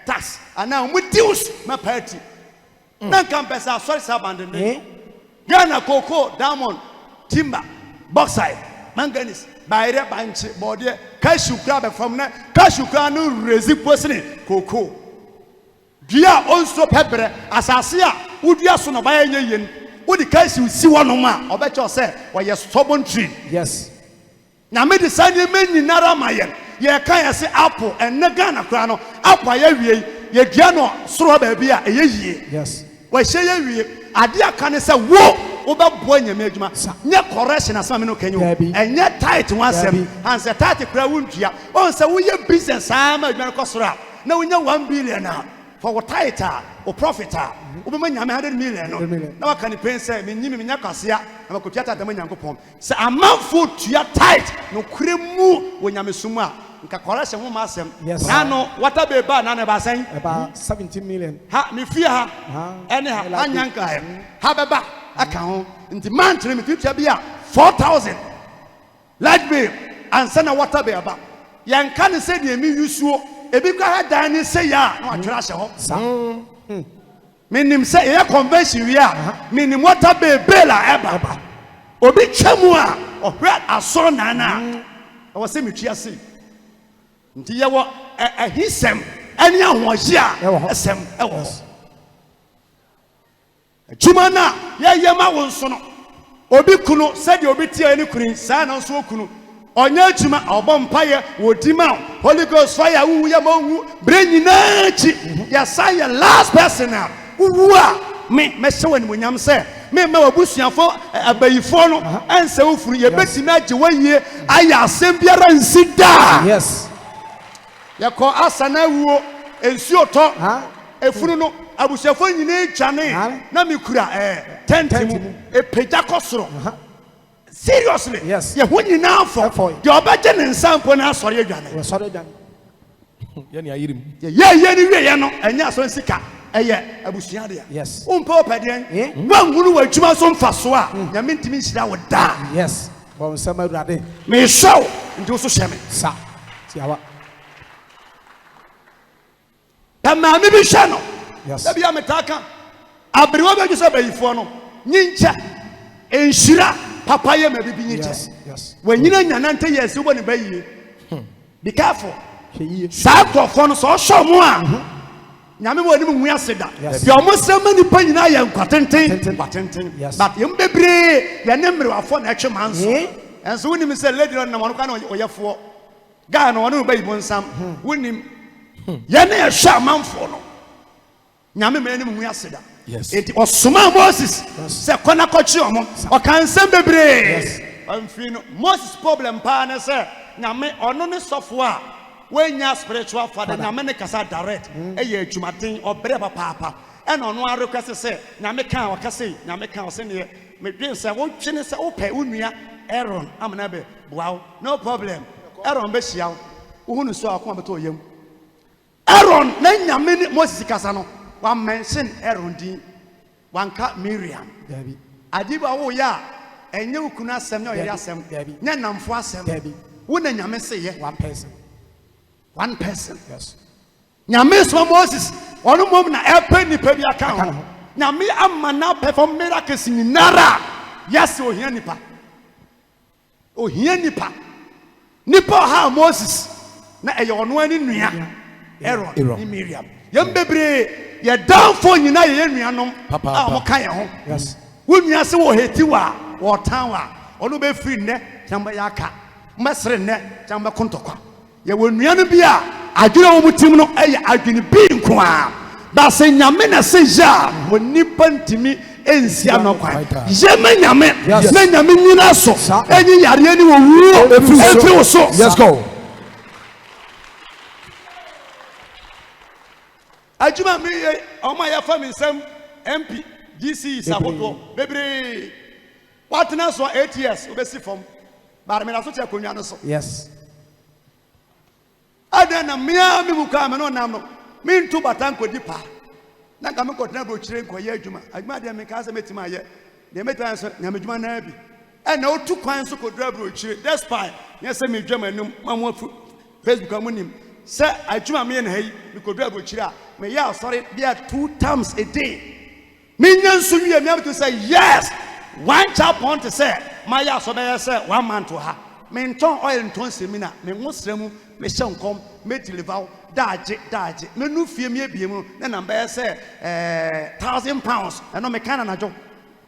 A: tax and now with dues my party. Nan kan pesa sorry abandon. Ghana cocoa diamond timber bauxite manganese Baire banchi body cashew crab from na cashew crab no rezi posini cocoa. Dia also pepper asase a udua so no baye yen. Udi cashew si wono ma obecho say we stubborn tree.
B: Yes.
A: Na me decide me nyinara mayen. Ye kan ya say apple and na Ghana kra no apple ya wie ye dua no soro ba bia eye yie.
B: Yes.
A: We hye ye wie ade aka ne say wo obabo nyame adwuma nye correction asema me no kanyo enye tight wansem and say tight kra wontua on say wo ye business ama adwuma ko soro na wonya 1 billion na for what tight o profit obema nyame 100 million no na waka ni pen say me nyimi nya kwasea na makotua ta dama nyankopon say amanfo tua tight no kure mu wo nyame sumu a nka correction ho ma asem na no wata be ba na ba san
B: about 17 million
A: ha me fie ha ene ha anyanka ha beba aka ho nti mantre me tutua bia 4000 light bill and sana water be aba yanka ne se de mi yusuo ebi kwa ha dan ne se ya na atwera hye ho menim se e convention wi a menim water be la eba obi twemu a ohwe asoro nana e wo se metwia se nti ye wo ahisem ene ahohye a esem e wo Chumana ye ma wonso no obi kunu said obi tie ni kunu sa na nso kunu onya chuma obompaye wodima Holy Ghost fire wu ye ma wu brenyina chi ya say last person now wu a me hye wani nyam se me ma wabusuafo abayifo no anse wo furu ye beti na age wayie aya asem biara nsida
B: yes
A: ye ko asana wuo ensuo to efunu no abushafo nyine twane na mikura tent mu epeja kosoro seriously
B: yes
A: ye hunyina afọ de obeje ne nsampo na asori adwane
C: ye ne ayirim
A: ye ni wie no enya so nsika eye abusua de
B: yes
A: umpa opedien wanhuru wadwuma so mfaso a nyame ntimi nhira wo da
B: yes bon sama urade
A: me show nti so hyeme
B: sa tiawa
A: tamami bi hye no
B: yes
A: da bia metaka Abriwa be just abayifo no. Nyincha enshira papa ye mabibi nyincha.
B: Yes.
A: When you nyanante yes you boni bayi. Be careful. Sa krofo no so show mo a. Nyame wo ni mu aseda. Ye omo sema ni pa nyina ye nkwatenten. But yem bebre ye ne mrewafo na etwe manso. Enso woni mi say lady no na mo no oyefo. Ga no no bayi bonsam. Woni ye na ye hwa manfo no. Nyame me ni mu aseda.
C: Yes.
A: It was Suma Moses. Se kona kochi omo. O kan sem bebre. Amfino Moses problem pa na se nyame ono ne sofo a wenya spiritual father nyame ne kasa direct eye adwumaden obre papa e na ono request se nyame kan o kase nyame kan o se ne me dwen se wo twene se wo pe unua Aaron amna be wow no problem Aaron be hia wo hunu so akoma beto yam Aaron na nyame ne Moses kasa no wa mention Aaron din wanka Miriam
B: David
A: adiba wo ya enye ukuna asem ne oyere asem nya namfo asem wo na nyame se ye one person
B: yes
A: nyame so Moses ono mom na epe nipa bi aka ho nyame amma na perform miracles ni nara yes ohia nipa ha Moses na eye ono ani nua Aaron ni Miriam yem bebre ye downfall nyina ye nuanom a mo ka ye ho
B: yes
A: wo nua se wo heti wa wo tan wa ono be free ne tamba yaka mesre ne tamba kontokwa ye wo nua no bi a adwene wo mutim no eye adwene bi nko a ba se nyame na se ja wo nipa ntimi ensia no kwa ye ma nyame na nyame nyina so enyi yare ni wo wuo efri wo so
C: let's go
A: ajuma mi o ma ya fa mi nsam MP DC saboto bebre what na so 8 years obesi fom ba me na so che konwa no so
B: yes
A: adana mia mi buka me no nam no mi ntu batan kodi pa na ka me kotena bro chire nkoye adwuma de me ka se metima ye de metima so na medwuma na bi e na otu kwan so kodra bro chire despite ye se me dwama num mamo Facebook amunim se adwuma me na hayi me kodra bro chire a me ya sorry there 2 times a day me nyansu wie me am to say yes one chap want to say my ya so be say 1 month to ha me nton oil nton semina me ngosremu me hye nkom me deliver daje me nu fie me abiem na number say £1,000 and no me kan na jo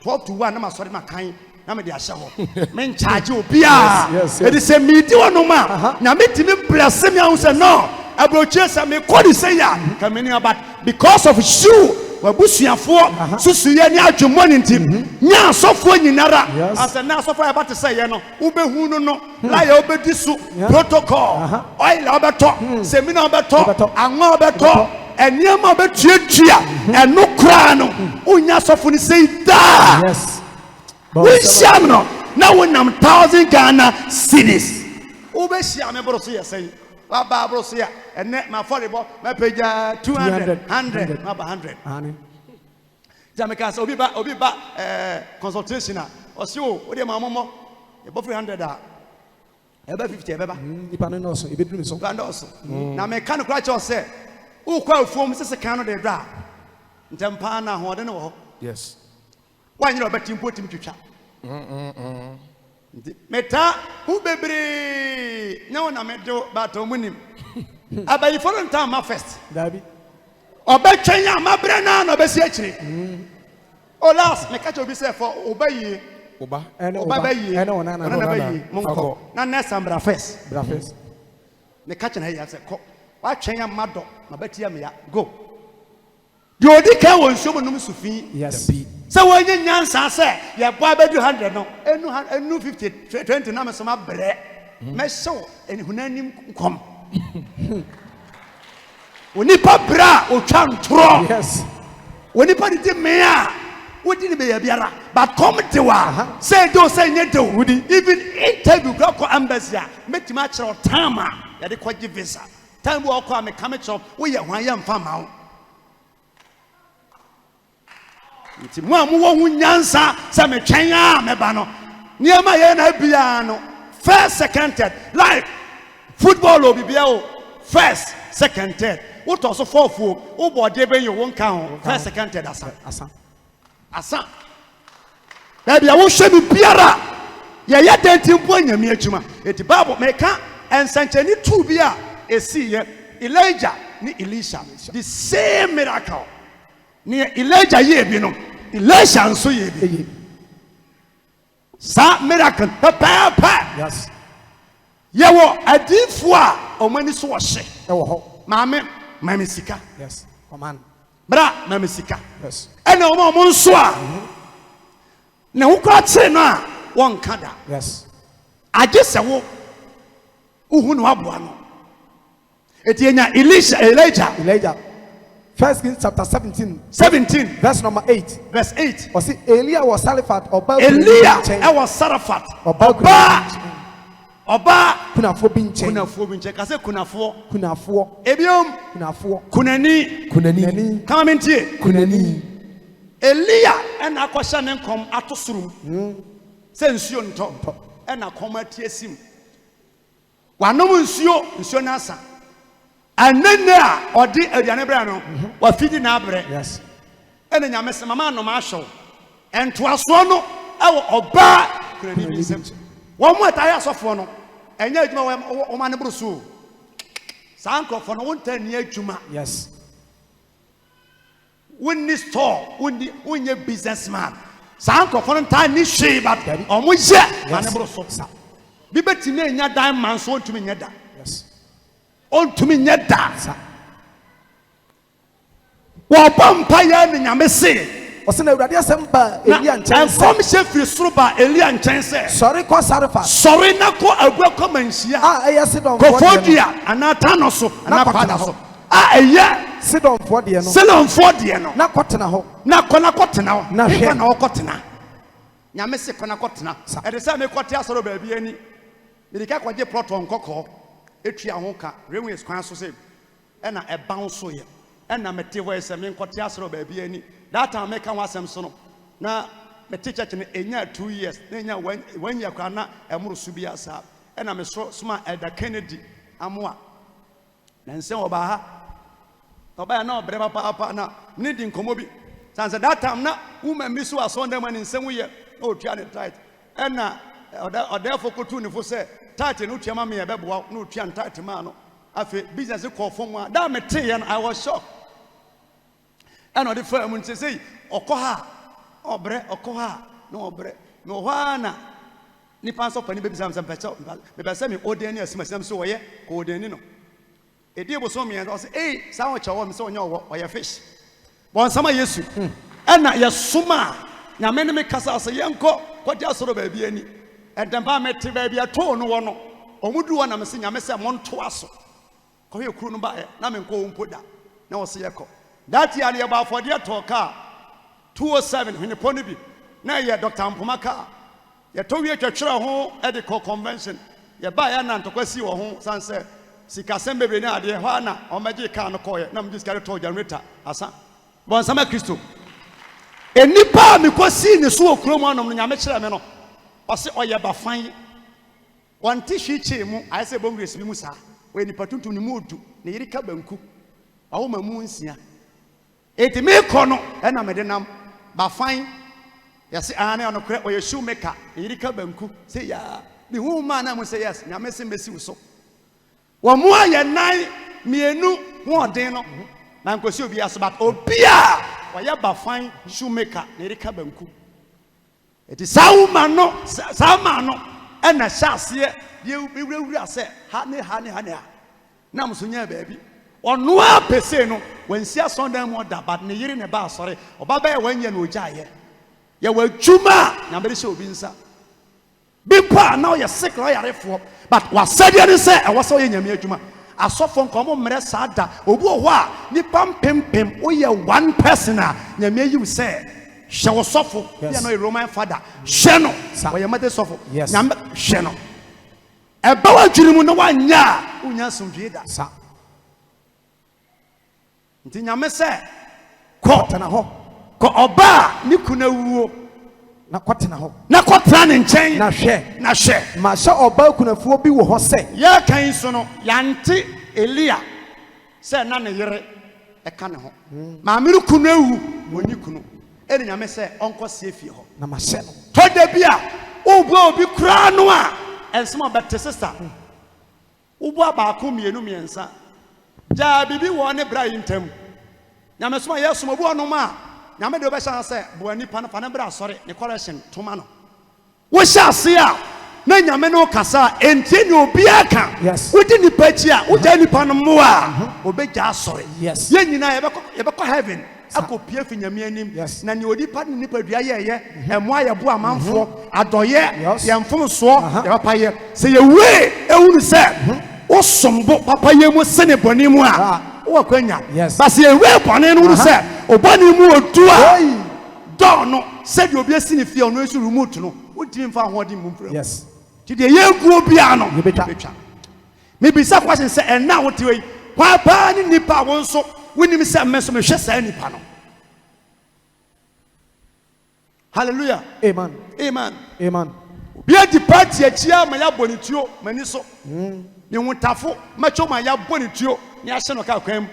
A: 12 to 1 na ma sorry ma kan na me de ahye ho me charge obia e dey say me di wono ma na me timi bless me ahun say no abroche say me kodi say ya ka me ni about because of you wabusuafo susuye ni adwumoni ntim nya asofo nyinara asa na asofo aba te say ye no ubehu no la ye obedi su protocol oil obeto semina obeto anwa obeto eniema obetuatua eno kra no unya asofo ni say da
B: yes
A: we sham no na wonam 1,000 Ghana cedis ubeshia me bro so ye say Baba brosia and net my volleyball my page 200 100 number 100 Jamaica so obi ba consultation o si o de ma momo e bo 300 a e ba 50 e ba
B: nipa no so e be drum so
A: na me kan kra cho say u kwa afuom sese kan no de dra ntempa na ho de no ho
C: yes
A: wan yiro betim potim twitwa meta hu bebre na wona medo bato munim abayi foreign time ma first
B: dabi
A: obetwen ya mabre na no besi akire o last me catch obi say for obayi
B: oba
A: bayi
B: ene ona na
A: bayi monko na nesambra first
B: bra first
A: me catch na ya say ko wa twen ya mado ma betia me ya go di odi ka won so monum sufi
B: yes
A: so when you nyansa say ya boy be do 100 no enu 50 20 na me so ma bre me show en hunanim kom oni pa bra o twa ntro
B: yes
A: oni pa di me a wodi ni be ya biara but come to wa say do say nye do even interview ko embassy a metima kire tama ya de kwaji visa time wo ko am come chop wo ye hwan ya mfa ma wo nti mo amu wo hu nyansa se me twen a me ba no niema ye na bia no first second third like football obi bia o first second third what also fourth wo body ben you won kan first second third asa asa baby I will show me biara ya ya dentimpo nyame adwuma eti bible meka ensanchani tu bi a esi ye Elijah ni Elisha the same miracle ni Elijah ye bi no Elisha nso ye bi sa miracle papa
B: Yes.
A: Yawo adifo a omani so wo hye
B: Ewo ho.
A: Mame sika.
B: Yes. Command.
A: Bra mame sika.
B: Yes.
A: Ena omo nso a na wo kwa kire no a won kada.
B: Yes.
A: Agese wo uhu no aboa no. Eti enya Elijah.
B: 1 Kings chapter 17 verse number 8.
A: Verse 8.
B: Or see Elia was Saraphat oba
A: Elia was Saraphat oba
B: kunafo bi nchen.
A: Kunafo bi nchen ka se kunafo
B: ebiom
A: kunafo kunani come mentie
C: kunani
A: Elia ena akwahya ne nkom atosorum se nsuo nto ena kom atiesim wanom nsuo na asa anene a odi aduane bra no wa fidi na abre
B: yes
A: ena nyame se mama no ma hyew entoaso no ewo oba kunani bi nsem wo mo ataya asofo no enya adwuma wo ma ne brusu sankofo no wonta ni adwuma
B: yes
A: wonni store wonni businessman sankofo no ta ni hwe ba omo ye ma ne brusu bi betime enya dan man so ontumi nya da
B: yes
A: ontumi nya da wo bompa ya ni nyame se
B: osena Awurade asem ba Elia nchen se
A: kom shefri suruba Elia nchen se
B: sorry ko Saraphat
A: sorry na ko agua ko manhia
B: eya Sidon
A: ko fodia anata no so na pada so eya
B: Sidon for de no
A: Sidon for de no
B: na kotena ho
A: na kotena ho
B: na hwe
A: na okotena nyame se kona kotena e de se me kote asoro ba bi ani medika kwaje proton kokko etua ho ka rewen kwan so se e na e bounce so ye e na mete voice me kote asoro ba bi ani that time make kan wasem so no na me teacher ne enya 2 years na enya 1 year kwa na emuru su bi asa e na me so suma Elder Kennedy amoa na nsen oba ha oba na obre papa na me di nkomo bi sanse that time na woman mi so asonde man nsen wo ye o tua ne tight e na odefo kotu ne fo se tight no tua ma me ye beboa no tua tight ma no afi business ko fom a da me te ye I was shocked. And on the firm when say okoha obre okoha no obre no wana ni panso pani baby sam pecho me say me odeni asem so woye ko odeni no edi eboso me say eh sa wo chawo me say onye oye fish bon sama Yesu na yesuma nyame ne me kasa say yenko kwodi asoro ba bi ani edemba mete ba bi ato no wo no omudu wo na me say nyame say monto aso ko ye kuru no ba na me nko mpoda na wo say yeko that year about for their talker 207 when the pony be na ye Dr. Mpomaka ye to we twetwere ho edical convention ye ba ya na ntokwasi wo ho sanse sika sembebre na ade ho na o meje ka no koye na mji skare to generator asa bon sama Kristo enipa mi kwasi ne so okrom anom no nyame kire me no o se oye ba fan wanti hwiche mu aye se bongres bi mu sa we nipa tuntum ni mu odu ne yiri ka banku awo mamu nsia eti me kono na me de nam ba fan ya se ane ono kre oye shoemaker yirika banku se ya bi hu ma na mo se yes nya me se mesi so wo mo aye nan mienu ho odin no na nkosi obi aso ba obi a oye ba fan shoemaker yirika banku eti sauma no na hyase ye wura se ha ne na mo so nya baabi ono a pese no wansia sondan mo da bad ne yiri ne ba asore oba ba ye wanye no ojaye ye wadwuma na be se obi nsa bi pa na ye sick na yarefo but wasade ne se e wasa ye nyame adwuma asofo nko mo mre sada obi ho a ni pampempem o ye one person a nyame yi se hye wo sofo ye no Roman father hye no wo ye mate sofo nyame hye no e ba wa dwirimu no wanya unya somdwe da sa nti nyame se kotena ho ko oba ni kuna wuo
B: na kotena ho
A: na kotena ne nchen
B: na hwe ma sha oba kunafuo bi wo ho se
A: ya kan so no yante Elia se na ne yere e ka ne ho ma miru kuna wu oni kunu ɛne nyame sɛ ɔnkɔ sie fie hɔ
B: na mahyɛ no
A: tɔda bi a wobua obi koraa no a ɛnsɛm a bɛte sister wobua baako mmienu mmiɛnsa gyaa biribi wɔ ne bra yi ntam nyame soma yɛ som obi ɔnom a nyame de wobɛhyɛ sɛ boa nipa no fa ne bra asɔre ne correction toma no wohyɛ ase a na nyame no kasa entie ne obiara ka wodi nipa akyi a wogya nipa no mmo a obɛgya asɔre yɛn nyinaa yɛbɛkɔ heaven akɔpie fi nyame anim na ne onipa ne nipa dua yɛyɛ ɛmmoa yɛbo amanfoɔ adɔyɛ yɛmfomsoɔ yɛpapayɛ sɛ yɛwee ɛwunu sɛ wosombo papayɛ mu sene bɔne mu a wowɔkwanya ba sɛ yɛwee bɔne no wunu sɛ ɔbɔne mu ɔdu a dɔɔ no sɛdeɛ obi asi ne fie ɔno nso remote no wontimi mfa ahoɔden mu mfrɛ nti deɛ yɛguo biara no yɛbɛtwa mebisa question sɛ ɛna wote wei paa ne nipa a wo nso wonim sɛ mmɛ so mehwɛ saa nipa no hallelujah
B: amen
A: bia di party akyia ma yɛabɔ ne tuo m'ani so ne nwotafo mɛkyɛ ma yɛabɔ ne tuo ne ahyɛ no ka kwan mu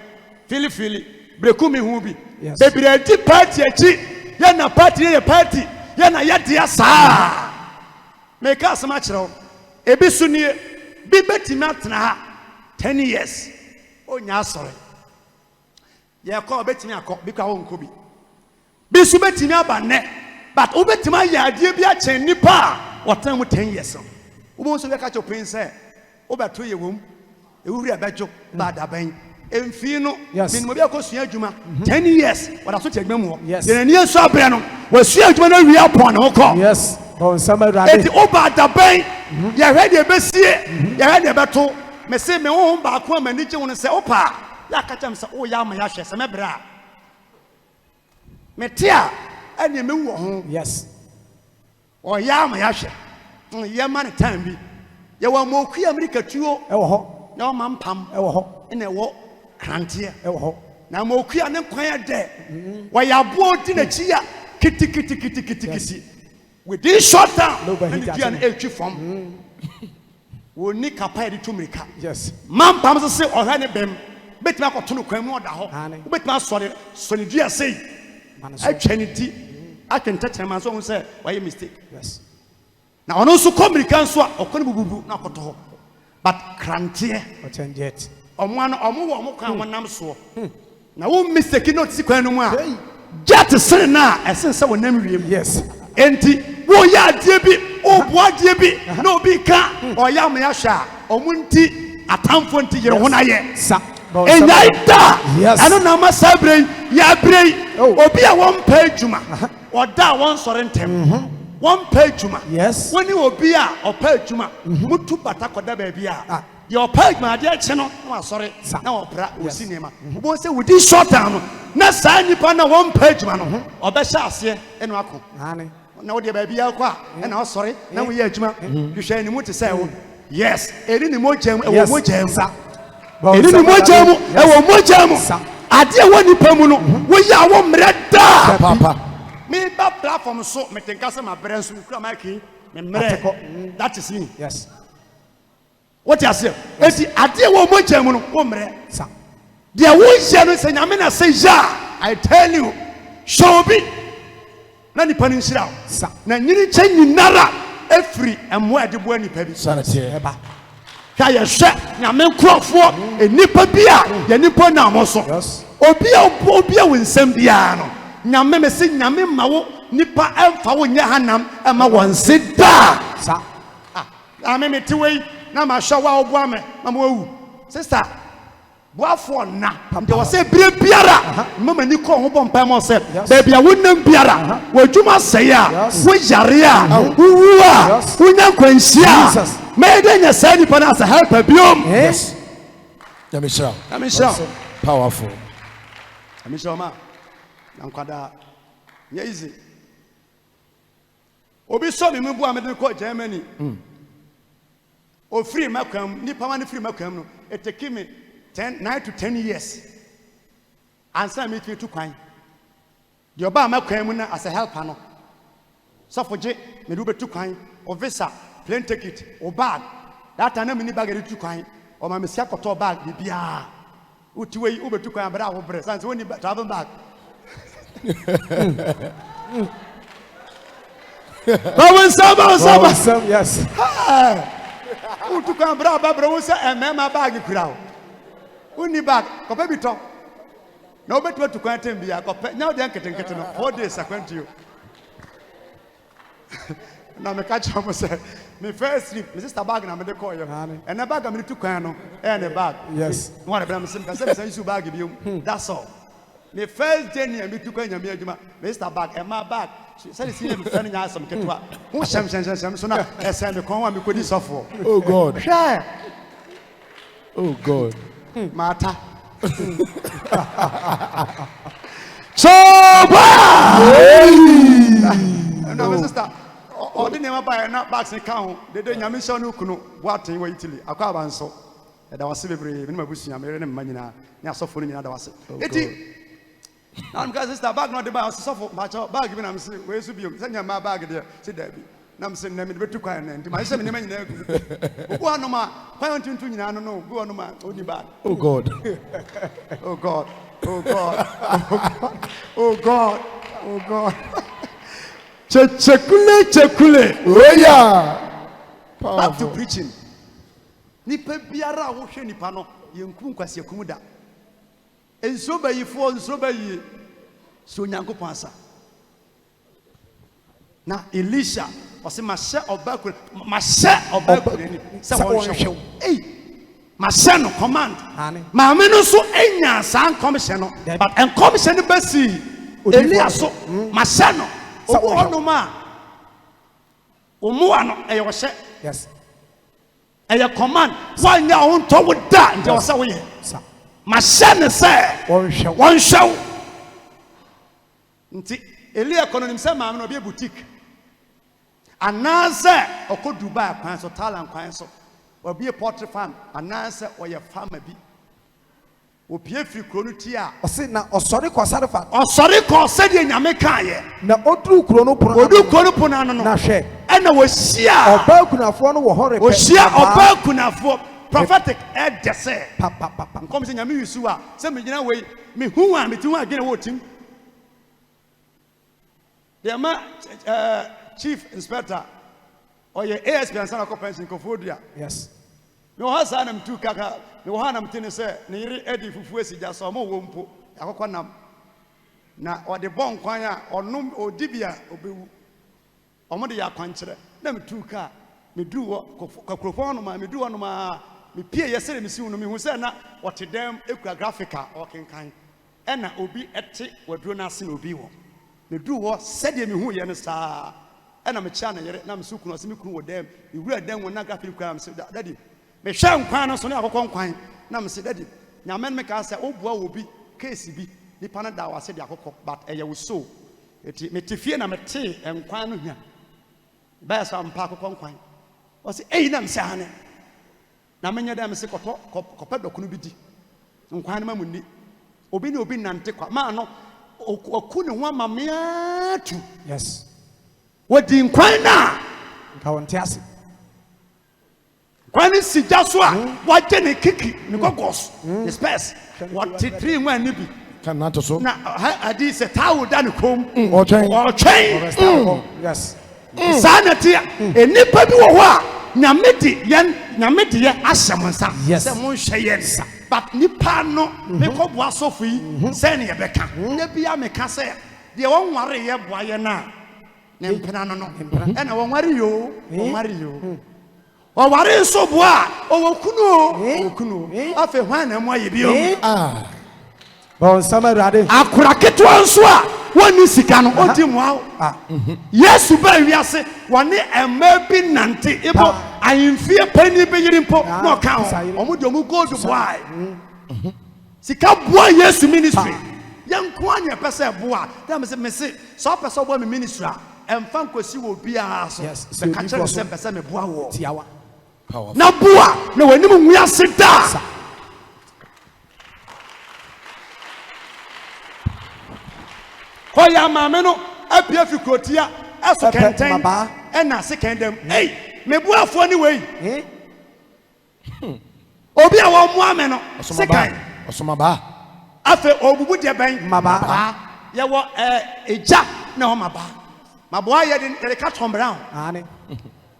A: filifili breku me ho bi bebree adi party akyi yɛna party yɛ party yɛna yɛdea saa meka asɛm akyerɛ wo ebi so nie bi bɛtumi atena ha 10 years onya asɔre yɛkɔ bɛtumi akɔ bi kwa wɔnkɔ bi so bɛtumi aba nnɛ but wobɛtumi ayɛ adeɛ bi akyɛn nipa a wɔtena mu 10 years no wobɛhu sɛ wobɛka kyɛ pɛn sɛ wobɛto yɛ wom ɛwuri a bɛdwo baadabɛn ɛmfii no menim obi akɔ sua adwuma 10 years wɔda so te adwuma mu hɔ yɛnani ɛnso aberɛ no wasua adwuma no awie apɔn ne ho kɔ enti woba adabɛn yɛhwɛ deɛ bɛsie yɛhwɛ deɛ bɛto mese me honhom baako a m'ani gye wo no sɛ wopa a yɛaka kyɛm sɛ woyɛ ama yɛahwɛ sɛ mɛbrɛ a mete a ɛneɛ mɛwu wɔ ho ɔyɛ ama yɛahwɛ yɛma ne time bi yɛwɔ amɔkui amerika tuo ɛwɔ hɔ na ɔma mpam ɛwɔ hɔ ɛna ɛwɔ kranteɛ ɛwɔ hɔ na amɔkui a ne nkwan yɛ dɛ wɔyɛ aboɔ di n'akyi a kiti within short time ɛne dua no ɛtwi fam wɔni kapa yɛde to mirika mampam sɛ sɛ ɔhwɛ ne bɛm bɛtumi akɔto no kwan mu ɔda hɔ wobɛtumi asɔre sɔne dua sei atwa ne ti atwentɛkyerɛma nso ɔhu sɛ wayɛ mistake na ɔno nso kɔ mirika nso a ɔkɔ no bububu na akɔtɔ hɔ but kranteɛ ɔmo ano ɔmo wɔ ɔmo kwan wɔnam soɔ na wo mistake na ɔte kwan no mu a gya te sene no a ɛsene sɛ wɔnam wiem enti woyɛ adeɛ bi woboa adeɛ bi na obi ka ɔyɛ ama yɛahwɛ a ɔmo nti atamfoɔ nti yere ho no ayɛ ɛnyae da ɛno na ma saa berɛ yi yɛaberɛ yi obi a wɔmpɛ adwuma ɔda a wɔnsɔre ntɛm wɔmpɛ adwuma wone obi a ɔpɛ adwuma mutu bata kɔda baabi a deɛ ɔpɛ adwuma adeɛ kye no na wasɔre na wɔpra wɔsi nneɛma wobɛhu sɛ wodi short time no na saa nnipa no a wɔmpɛ adwuma no ɔbɛhyɛ aseɛ ɛno ako na wode baabi akɔ a ɛna ɔsɔre na woyɛ adwuma hwehwɛ animu te sɛ wo yes ɛni ne mogya mu ɛwɔ mogya mu ɛni ne mogya mu ɛwɔ mogya mu adeɛ wɔ nipa mu no woyɛ a wo mmerɛ daa meba platform so metenka sɛ mabrɛ nso mekura maki memmerɛ that is me wote aseɛ enti adeɛ wɔ mogya mu no wo mmerɛ deɛ woyɛ no sɛ nyame na sɛ yɛ a I tell you hyɛ obi na nipa no nhyira wo na nyini kyɛ nyinara ɛfiri ɛmmoa ɛde boa nipa bi ɛba ka yɛhwɛ nyame nkurɔfoɔ nipa bi a yɛ nipa nam so obi a wo nsɛm biara no nyame me se nyame ma wo nipa ɛmfa wo nyɛ hanam ɛma wɔn nse daa ame mete wei na mahwɛ wo a woboa me ma mawawu sister boafoɔ na nti wɔ sɛ bere biara mama ni kɔ ho bɔ mpa ma sɛ baabi a wonam biara w'adwuma sɛe a woyare a wowu a wonya nkwanhyia a mɛyɛ dɛ nya saa nnipa no asɛ helpa biom nyamenhyira
C: powerful
A: nyamenhyira ma na nkwadaa nyɛ easy obi sɔ me mu bu a mede kɔ Germany ofiri makwam nipa ma ne firi makwam no eteki me 9 to 10 years ansa me tu kwan de oba makwam mu na as a helper no sofo je me do betu kwan o visa plane ticket o bag that time me ni bag de tu kwan o ma me sia koto bag bibia uti we u betu kwan abra wo bre sanse woni travel bag
B: Yes.
A: Utu kan bra babra wo se emema bag kura wo. Uni bag ko pe bito. Na obetu atu kan tem bia ko pe. Nya de nketenkete no 4 days akwenti yo. Na me catch am say me first trip me sister bag na me de call yo. And na bag me tu kan no e na bag.
B: Yes.
A: No one bram sim ka say me use bag bi. That's all. Me first day ni me tu kan nyame adwuma. Me sister bag e ma bag. Say the senior friend nya asem ketwa. Who sham so na e say me kon wa me kodi sofo.
C: Oh God.
A: Share.
C: Oh God.
A: Mata. So no, my sister. Or the name by na bags account. They don't nyame so no kunu. What in Italy. Akwa abanso. Da wase bebre. Me na mabusu me ne manyina. Nya sofo no nyina da wase. Eti. Na my sister bag no dey buy sofo. Bag bi na me say we su biom. Say nyama bag dey. Say da bi. Na me say na me betu kwan na. Nti ma say me ne manyina egu. Obu anoma. Kwan tuntu nyina no no. Obu anoma. Odi bag.
C: Oh God.
A: Oh God. Oh God. Oh God. Oh God. Chekule.
C: Oh yeah.
A: Back to preaching. Nipa biara wo hwe nipa no yenku nkwase akumu da. Enso bayifo enso bayi. So Nyankopon asa. Na Elisha ose ma hye obaku ni se won hwe. Eh. Ma hye no command. Ma me no so enya san commission no. But en commission be si Elias so ma hye no. Onuma omuwa no e yo hye.
B: Yes.
A: E ya command one ya on to wo da nje wo se wo ye. Ma hye ne se won hwe. Nti Elia kononim se ma me no be boutique. Anase oko Dubai kwan so Thailand kwan so. Obi a poultry farm anase oye farmer bi. Opie fi kronu ti a
B: Ose na osori kwasare fa.
A: Osori ko se de nyame kan ye.
B: Na oduru krono pono.
A: Odu krono pono no.
B: Na hwe.
A: E na wo hia.
B: Oba kunafo no wo hore pe.
A: Wo hia oba kunafo prophetic e de se.
B: Pa.
A: Nkom se nyame yusu a se me gina we me hu a me ti hu agene wo tim. The chief inspector or your ASP and Sana Pension Kofodia.
B: Yes.
A: No Hasanam two kaka, no Hanam Tennessee, near Eddie Fufuesi, just a more wompo, Akokanam. Now, or the bon choir or num or dibia or Modia Quantre, them two car, me do Coprofonoma, me do on my me peer yesterday, Miss Unumi, who said not what to them equographica or can kind. And I obi eti or do not see obi. Me do what said me who you understand. And I'm a channel, I'm so close to with them. You read them when I got you come, so daddy. Me sham kwana so na akokon kwan. Na me say daddy. Nyamen me ka say obua obi case bi. Ni pana da wase de akokọ but eye wo so. Eti me tifie na me te enkwan no hia. Ba so ampa akokon kwan. O say eyi na me say hane. Na me nya da me say kopa dokunu bi di. Nkwan ma munni. Obi ni obi nante kwa. Ma no oku ne ho amamea tu.
B: Yes.
A: Wodi nkwan na
B: ka won tiase
A: kwani sija so a waje ne kiki ne gogos the space what 3 nwan ni bi
C: kan na to so
A: na adi se tawo da ne kom
C: o twen
B: yes
A: sanati enipa bi wo ho a nyame di ye ashamansa se mo hwe ye nsa but nipa no me ko boa sofo yi se ne ye beka ne bia me ka se de won ware ye boa ye na ne mpena no ena won ware yo o ware so boa o kunu afi hwan na mo ye bio
B: bon samarade
A: akura ketwa nso a woni sika no odi mo yesu ba wiase woni ema bi nante ibo ayimfie pani be yirimpo no ka o mo de mo gold boy sika boa yesu ministry yanko anya pese boa dem se mese so pese boa me ministry emfa nkosi wo bia so be ka kire se pese me boa wo
B: tiawa
A: na boa na wani mu wiase da koya maame no abia fi krotia aso kenten ena se kendem me buafo ni wei obi a wo mo ame no se kan
C: osoma ba
A: afa obubu de ben
B: maba
A: ya wo eja na ho maba maboa ye de ka Tom Brown
B: ane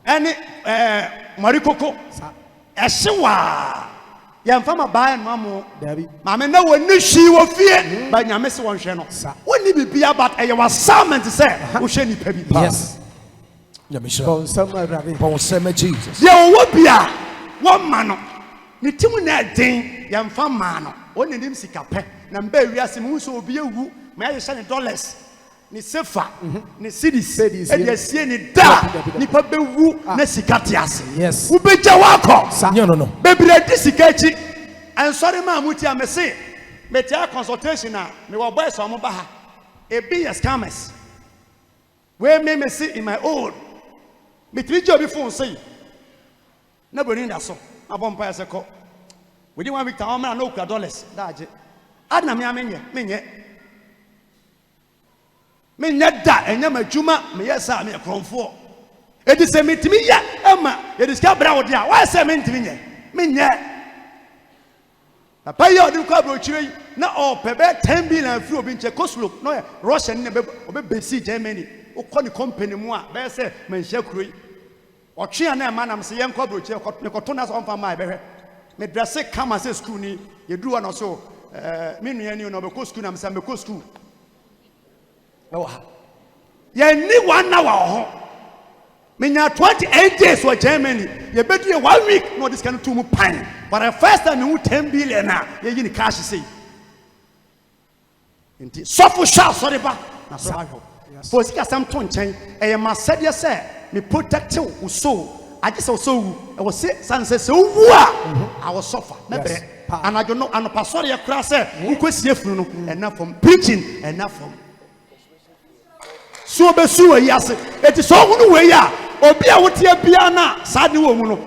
A: ene marikoko ehyewa ya mfa maba no amo
B: dabi
A: maame na woni hwi wo fie ba nyame se won hwe no woni bibia but eye wa assignment se wo hwe ni pa bi
B: yes
C: nyame hwe
B: bon sama rabi
C: bon sama Jesus
A: ye wo bia wo ma no ni timu na den ya mfa ma no woni nim sika pe na mba wiase mu so obi ewu ma ya hye ne dollars ni sefa ni cedis e dia sie ni da ni pa bewu na sika te ase
B: yes
A: wo beja wako
C: no
A: bebre di sika echi ansori ma muti amese metia consultation na me wo boys o mo ba ha e be yes scammers we me see in my own me three job phone say na boni nda so abon pa se ko within 1 week ta o ma na okura dollars daje adna me amenye menya da enya madwuma me yesa me kronfo edi se metimi ya ema edi ska bra wo dia wa se me ntimi nye menya papa ya odi kwa bro chire na o pebe 10 billion free obi nche Koslo no Russia ne obe besi Germany ukọ ni company mu a be se menhia kuroi otwe na ema nam se ye nkọ bro chire me koto na so mfa mai behwe me dress kama se school ni ye duwa no so me nua ni no be ko school na me se me ko school ye ni 1 hour ho menya 28 days for Germany ye bedu ye 1 week no this can to mu pan but the first time you 10 billion na ye yi ni cash say enti sofo sha sorry ba na so ha ho for sika sam to nchen e ye ma sadia say me protect you so aje say so wu e wo say sanse say wu a wo suffer na bre anajo no anopa sorry ye kra say ukosie funu no enough from preaching enough from so be so we yase eti so hunu we ya obi a wotie bia na sa de wo mu no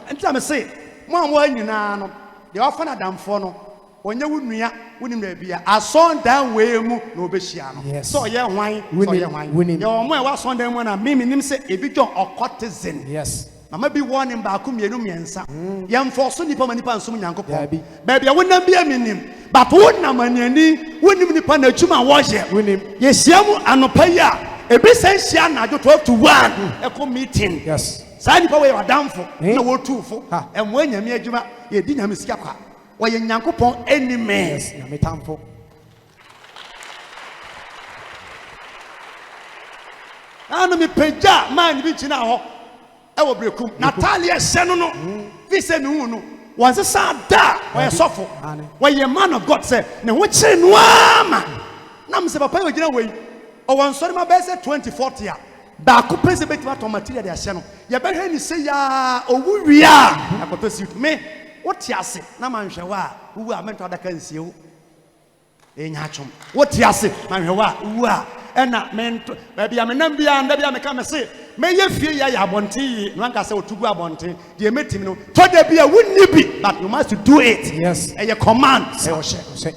A: enti am say mo am wa nyina no de ofa na damfo no onye wunua wonim na bia ason dan we mu na obehia no so ye hwan so ye hwan ye omo e wa son dan mu na mimi nim say ebi jon okotizen
B: yes
A: mama bi warning ba ko mienu miensa ye mfo so nipa manipa nsum nyankopon ba bia wonam bia minim but wonam anani wonim nipa na adwuma wo ye
B: wonim
A: ye siamu anopa yi a ebi sensia na jo 12 to 1 eko meeting
B: yes
A: sa nipa we wadamfo na wo tuufo enwo anyame adwuma ye di nyame sika kwa wo ye nyankopon enemy
B: yes nyame tamfo
A: anu mi peja man bi china ho e wo brekum Natalia hye no fi se mi hu no won se sa da wo ye sofo wo ye man of God say ne ho kire no ama na me se papa yo gina we o won sori ma be se 2040 a ba ko pese betima to material de ahye no ye be hwe ni se ya owu wi a akoto si me wote ase na manhwe wa wu a mento adaka nsie wo enya achom wote ase manhwe wa wu a ena mento ba bia me nam bia nda bia me ka me se me ye fie ya abonte no anka se otugu abonte de metim no to da bia wunni bi but you must do it
B: yes
A: e ye command e wo
B: hye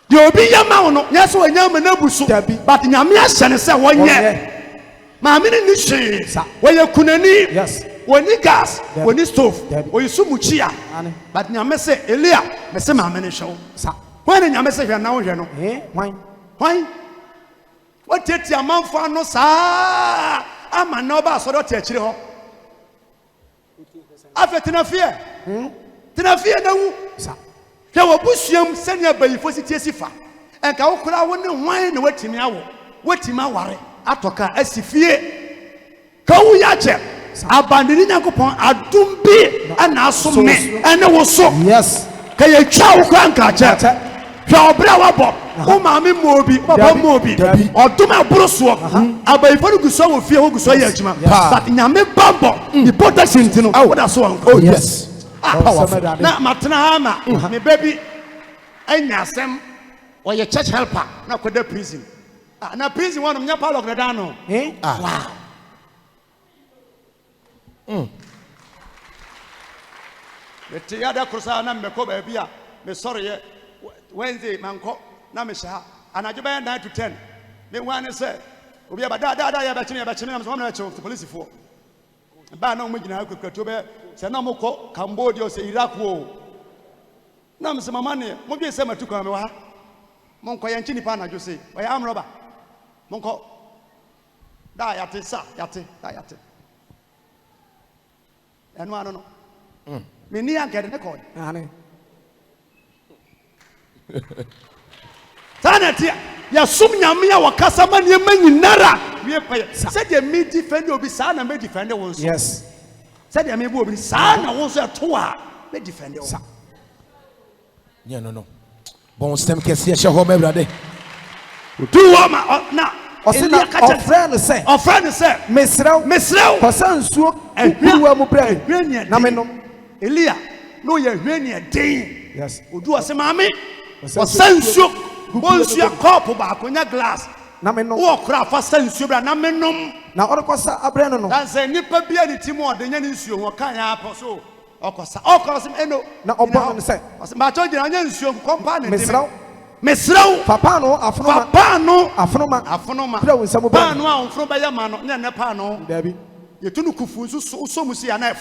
A: de obi yama wo no nyeso wanya ma na busu but nyame ahye ne se wonye ma me ni hye wo ye kunani
B: yes
A: woni gas woni stove wo yisu muchia but nyame se Elia me se ma me ne hwe
B: sa
A: when nyame se hwe na wo hwe no why what tete amanfo no sa ama na oba so do te akire ho afetina fie na wu
B: sa
A: hwe wo busuam senia bayifo sitie sifa enka wo kura wo ne hwan na watimi awo watimi aware atoka asifie ka wu ya che abandini nyankopon adum bi ana asom me ene wo so
B: yes
A: ka ye twa wo kra nka che hwe obra wabo o maame mobi baba mobi odum abroso abayifo guso wo fie wo guso ye adwuma but nyame bambo the protection tino wo da so
C: oh yes
A: na matena ama me baby anya asem or your church helper na koda prison na prison one nya Paulo grada no wow Wete ya da krosa na mmeko ba bia me sorry ye Wednesday manko na me sha anajo ba 9 to 10 me wan say obi aba da ya ba chine na so na che police fo ba na mo gina akwato be se na mo ko Cambodia se Iraq wo na me se mama ne mo bi se matuko me wa Monko yanchini pa na Jose. Oya am robber. Monko. Da yate sa, yate, da yate. Enu ano no. Me ni anke de call.
B: Ani.
A: Tanati ya sum nyame a wakasa ma ne nyinara. We pay. Said the me defend obi sa na me defend won so.
B: Yes.
A: Said the me bu obi sa na won so to a me defend won.
C: Yeah, no. Bon stem kesi ehye ho ma brade.
A: Do ma na
B: Osina friend say.
A: O friend say. Mesrew.
B: Kosa nsuo kuruwa mu bra. Na me no.
A: Elia no ye hwani eden.
B: Yes.
A: Odu asemaame. Kosa nsuo. Bonsu ya cup ba akonya glass.
B: Na me no.
A: Wo kra fa sa nsuo bra na me nom.
B: Na orekosa abre no no.
A: Dan say nipa bia ni timo odenya ni nsuo ho kan ya aposo. Okosa eno.
B: Na obo no say.
A: Ma cho gina nya nsuo kompa ne
B: Mesrew.
A: Mesrew.
B: Papa no afonoma.
A: Afonoma.
B: Pra wonsa mo ba.
A: Pa no a onfro ba ya ma no nya ne pa no.
B: Dabi.
A: Yetunu kufu nso so mu si ya na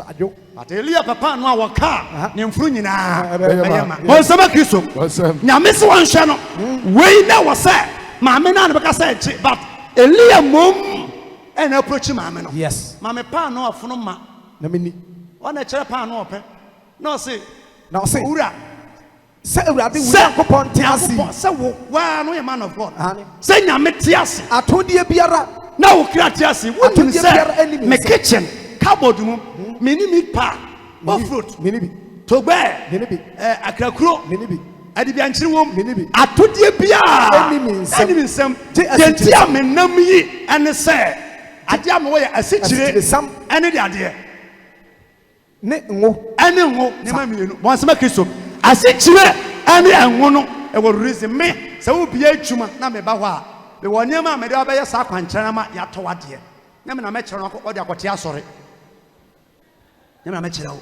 B: Ajo.
A: But Elia papa no a waka ne mfru nyina.
B: Bayama.
A: Wonsama Kristo. Nyame se won hwe no. Wei na wo se maame na be ka se echi but Elia mom and approach maame no.
B: Yes.
A: Maame pa no afonoma.
B: Na me ni.
A: Ona chere pa no ope. Na say ura
B: se urade wo Yakobon te ase.
A: Se wo wa no ye man of God.
B: Ani.
A: Se nyame te ase.
B: Atodie biara
A: Na wo kra te ase. Wo nim se me kitchen cupboard mu mini meat pa or fruit
B: mini bi
A: to gbe
B: mini bi
A: akrakuro
B: mini bi
A: adi bi anchiri wom
B: mini bi
A: atodie bia enemy nsem yenti amenam yi ene se ade am wo ye asichire
B: sam
A: ene de ade
B: ne ngo
A: ne ma mienu bon sema Kristo asichire ene enwo no e wo reason me se wo bia adwuma na me ba ho a be wo nyema me de obeye sa kwankyerema ma ya to wade na me na me kyerɛ no ode akote asɔre na me na me kyerɛ wo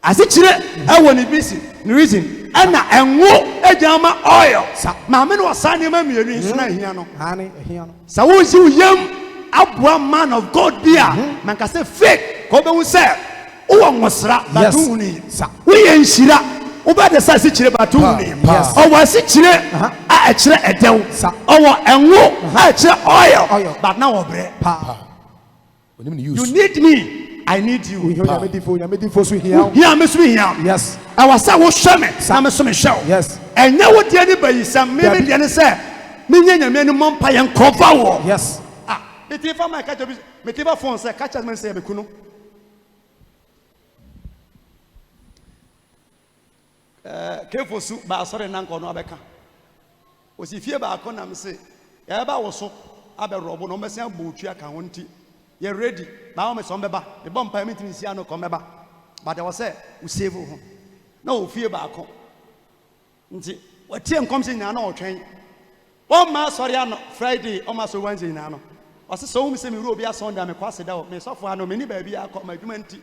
A: asichire e wo ni bisi ni reason ana enwo agyama oil ma me no wasa ne ma mienu nso na hia no
B: ani hia no
A: sa wo si wo yam abua man of God bia man ka say fake ko be wo say wo nwosra batu ni wo ye nhira wo ba de sa asichire batu ni o wa asichire a kyerɛ edew o wo enwo a kyerɛ oil but na wo bre you need me I need you.
B: Here
A: me so here.
B: Yes.
A: I was say wo hwe me na me so me hwe.
B: Yes.
A: Enya wo de ni bayisam me me de ne say me nya nyame ni mompa ye nkova wo.
B: Yes.
A: Me ti fa my catch me ti fa phone say catch me say me kunu. Kefo su ba asore na nko no abeka. Osifie ba akọ na me say ya ba wo so aberobo no me say abotu aka ho nti. You're ready. Now me some beba. The bomb permit me see no come beba. But I was say we save home. No fear back home. Nti what team comes in na train. One ma sorry no Friday almost Wednesday na no. Was so me say me robi Sunday me kwase da me so for no me ni ba bia akọ ma adwuma nti.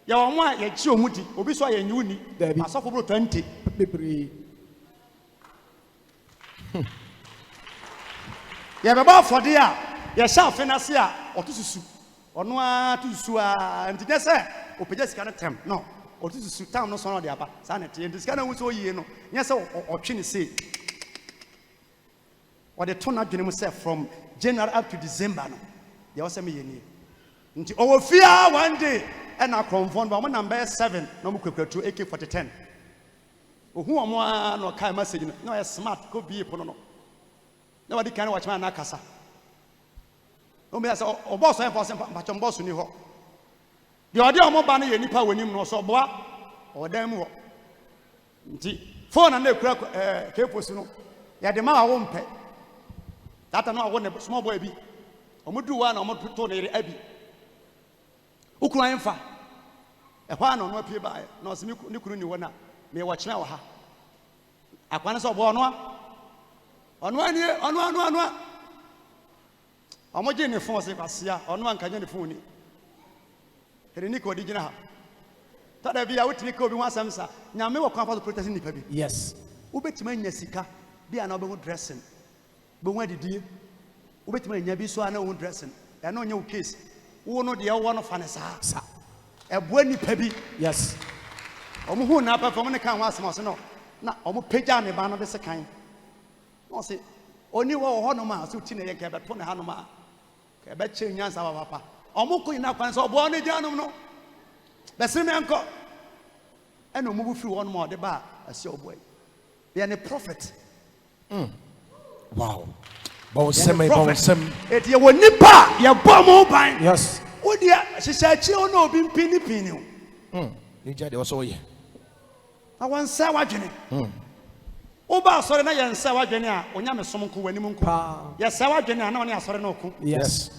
A: Ya won a ye chi omudi obi so ya nyuni. Asofo bro 20. Ya beba for dia. Ya sha finance a otususu ono a tususu a ntinye se opeja sika no tem no otususu tam no so no de aba sa na tie sika na wuso yie no nye se otwe ne se o de to na dwene mu se from January up to December no ye wose me ye ni nti owo fia one day and na konfon ba mo number 7 no mo kwakwatu AK4010 ohu omo a no kai message no na ye smart ko bi pono no na wadi kan watchman na kasa o me say o boss en force patchon boss ni ho de ode o mo ba na ye nipa wanim no so boa o dan mu ho nti phone na ekura keposi no ya de ma wo mpe data no wo ne small boy bi o mo du wa na o mo to ne abi ukura enfa e kwa na no apie ba na o se ni kunu ni wo na me wo kyena wo ha akwa na so bo no ono omoje ne phone se basia ono anka ne phone ni hereni ko di gina ha tada bia wotini ka obi ho asamsa nyame wo kwa fa protest ni pa bi
B: yes
A: ubetima nya sika bia na obehu dressing be hu adidie ubetima nya bi so ana hu dressing e na onya wo case wo no de wo no fa ne sa eboa ni pa bi
B: yes
A: omo hu na pa fo mo ne kan ho asama so no na omo pagya ne ba no be se kan no say oni wo ho no ma so ti na ye ka be to ne ha no ma ka be che nyansa papa omoko ina kwan so obo ne gyanom no be se me enko ena omubu fi won ma de ba ase obo ye ne prophet
C: wow bo sem
A: et ye woni pa ye bo mo ban
B: Yes.
A: wo dia hyehyɛ akyi o na obi mpini o
C: ni jade wo so ye
A: na wan sa wadwene wo ba asɔre na ye nsa wadwene a onya me som nko wanim nko ye sa wadwene a na oni asɔre na oko
B: Yes.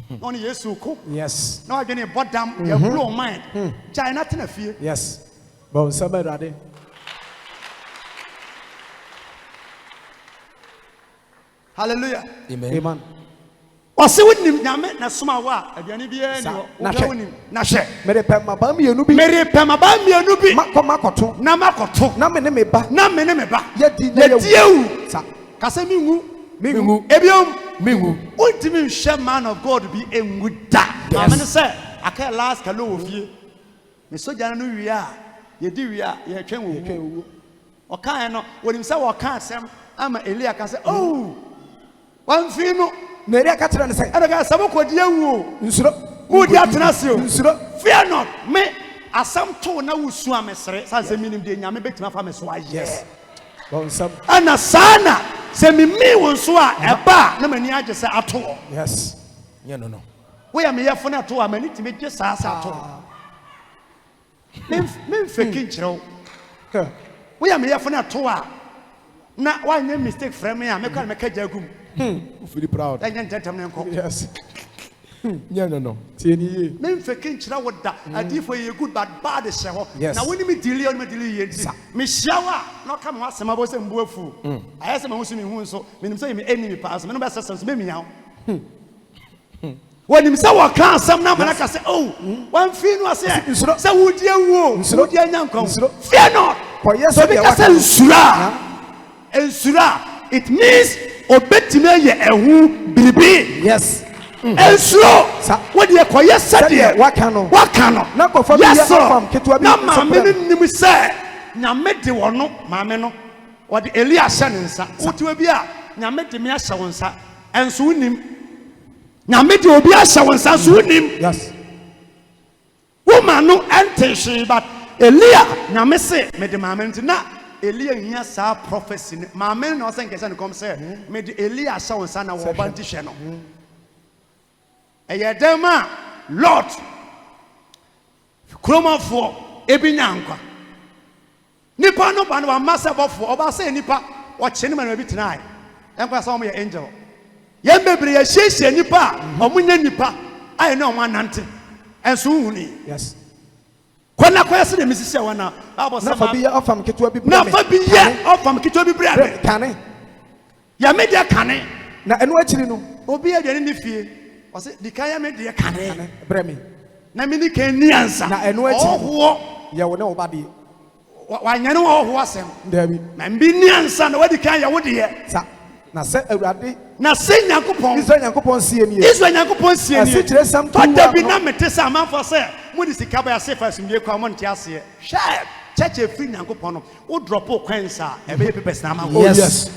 A: na oni Yesu oko
B: Yes.
A: na wadwene bodam ye blow mind chai na tena fie
B: Yes. Bon, somebody ready.
A: hallelujah
C: amen
B: Amen.
A: ɔse wonim nyame na soma wo a aduane biara ni
B: Na
A: wo
B: hwɛ.
A: wonim na hwɛ
B: Mere pe maba mienu bi.
A: mere pɛma ba mmienu bi
B: Makoto.
A: na makoto
B: Na me ne me ba.
A: na me ne me ba
B: Yedi na
A: ye diewu
B: Sa.
A: kase mingu
C: mingu
A: ebiom
C: mingu
A: wontimi nhwɛ man of God bi engu da maame ne sɛ aka last kalo wo fie me sogya no wie a yedi wie a ye twɛn wo ɔkae no wonim sɛ wɔka asɛm ama Elia ka sɛ oh wamfi no
B: Na eri aka tira ne say.
A: ɛna ka sɛ mokɔdi awu
B: Nsuro.
A: wodi atena se o
B: Nsuro.
A: fear not me asɛm to na wosu a mesere sɛ sɛ minim de nyame bɛtumi afa me so ayɛ
B: Bon, some.
A: ɛna saa na sɛ mimi wo nso a ɛba na m'ani agye sɛ ato wɔ
B: Yes.
C: yeah no
A: woyɛ meyɛfo no ato a m'ani tumi gye saa sɛ ato memfɛki nkyerɛ wo woyɛ meyɛfo no ato a na woanyɛ mistake frɛ me a mɛkɔ na mɛka gya gum
C: feel proud
A: ɛnyɛ ntɛntɛm ne nkɔ
B: Yes.
C: yeah no
B: Tieni.
A: memfɛki nkyerɛ wo da adiifo yɛ good but bad hyɛ hɔ
B: Yes.
A: na wonim dili a wonim dili yɛ nti mehyia wo a na ɔka me ho asɛm abɔ sɛ mbu afu ayɛ sɛ maho so mehu nso menim sɛ yɛ me enemy paa so mene bɛsɛsɛm so mɛmia wo wɔnim sɛ wɔka asɛm na amana ka sɛ oh wamfii no ase
B: Nsuro.
A: sɛ wodi awu
B: Nsuro.
A: wodi anya nkwa
B: Nsuro.
A: fear not
B: Kɔyɛ
A: so
B: sɛ
A: bi
B: deɛ
A: ka sɛ
B: waka.
A: nsuro a it means obetumi ayɛ ɛho biribi
B: Yes.
A: nsuro
B: Sa.
A: wode ɛkɔyɛ sɛdeɛ
B: Sɛdeɛ waka no.
A: waka no
B: Na nkɔfɔ bi yɛ ɔfam ketewa bi
A: na
B: nsɛ
A: maame
B: brɛ
A: no nim sɛ nyame de wɔ no maame no wɔde Elia ahyɛ ne nsa wotiwa bi a nyame de me ahyɛ wo nsa ɛnso wonim nyame de obi ahyɛ wo nsa nso wonim
B: Yes.
A: woma no ɛnte hwee but Elia nyame se mede maame no nti na Elia hia saa prophecy ne maame no na ɔsɛ nkɛsɛ ne kɔm sɛ mede Elia ahyɛ wo nsa na wɔba nti hwɛ no ɛyɛ dɛm a Lord kuromafoɔ ebi nya nkwa nipa no ba no wama sɛ bɔfoɔ ɔba sɛ nipa ɔkye ne ma no bi tenae ɛnkwa sɛ ɔmo yɛ angel yɛn bebree yɛhyehyɛ nipa a ɔmo nyɛ nipa ayɛ ne ɔmo anante ɛnso nhuni
B: Yes.
A: kɔna kɔyɛ sɛ dɛm sisi ɛwɔ na abɔ
B: Na
A: sɛ
B: fa bi yɛ ɔfam ketewa bi.
A: na fa bi yɛ ɔfam ketewa bi brɛ me
B: Kane.
A: yɛ me deɛ kane
B: Na ɛno akyiri no.
A: obi aduane ne fie ɔsɛ di kan yɛ me deɛ kane
B: Brɛ me.
A: na me ni kan ni ansa
B: Na ɛno akyiri.
A: ɔhoɔ
B: Yɛ wo ne wo ba deɛ.
A: wanyane wɔ ɔhoɔ asɛm
B: Dabi.
A: na mbi ni ansa na wadi kan yɛ wo deɛ
B: Sa. Na sɛ Awurade
A: na sɛ nyankopɔn
B: Israel Nyankopɔn sie nie.
A: Israel nyankopɔn sie
B: Ɛsi kyerɛ sɛm to
A: ɔda bi
B: wa
A: na
B: no.
A: mete sɛ amanfoɔ sɛ mode sika bɛyɛ ase fa asomdwie kwan mo nte aseɛ hwɛ kyɛkyɛ firi nyankopɔn no wo drɔpo kwansa a ɛbɛyɛ pepɛs na ama wo
B: Yes.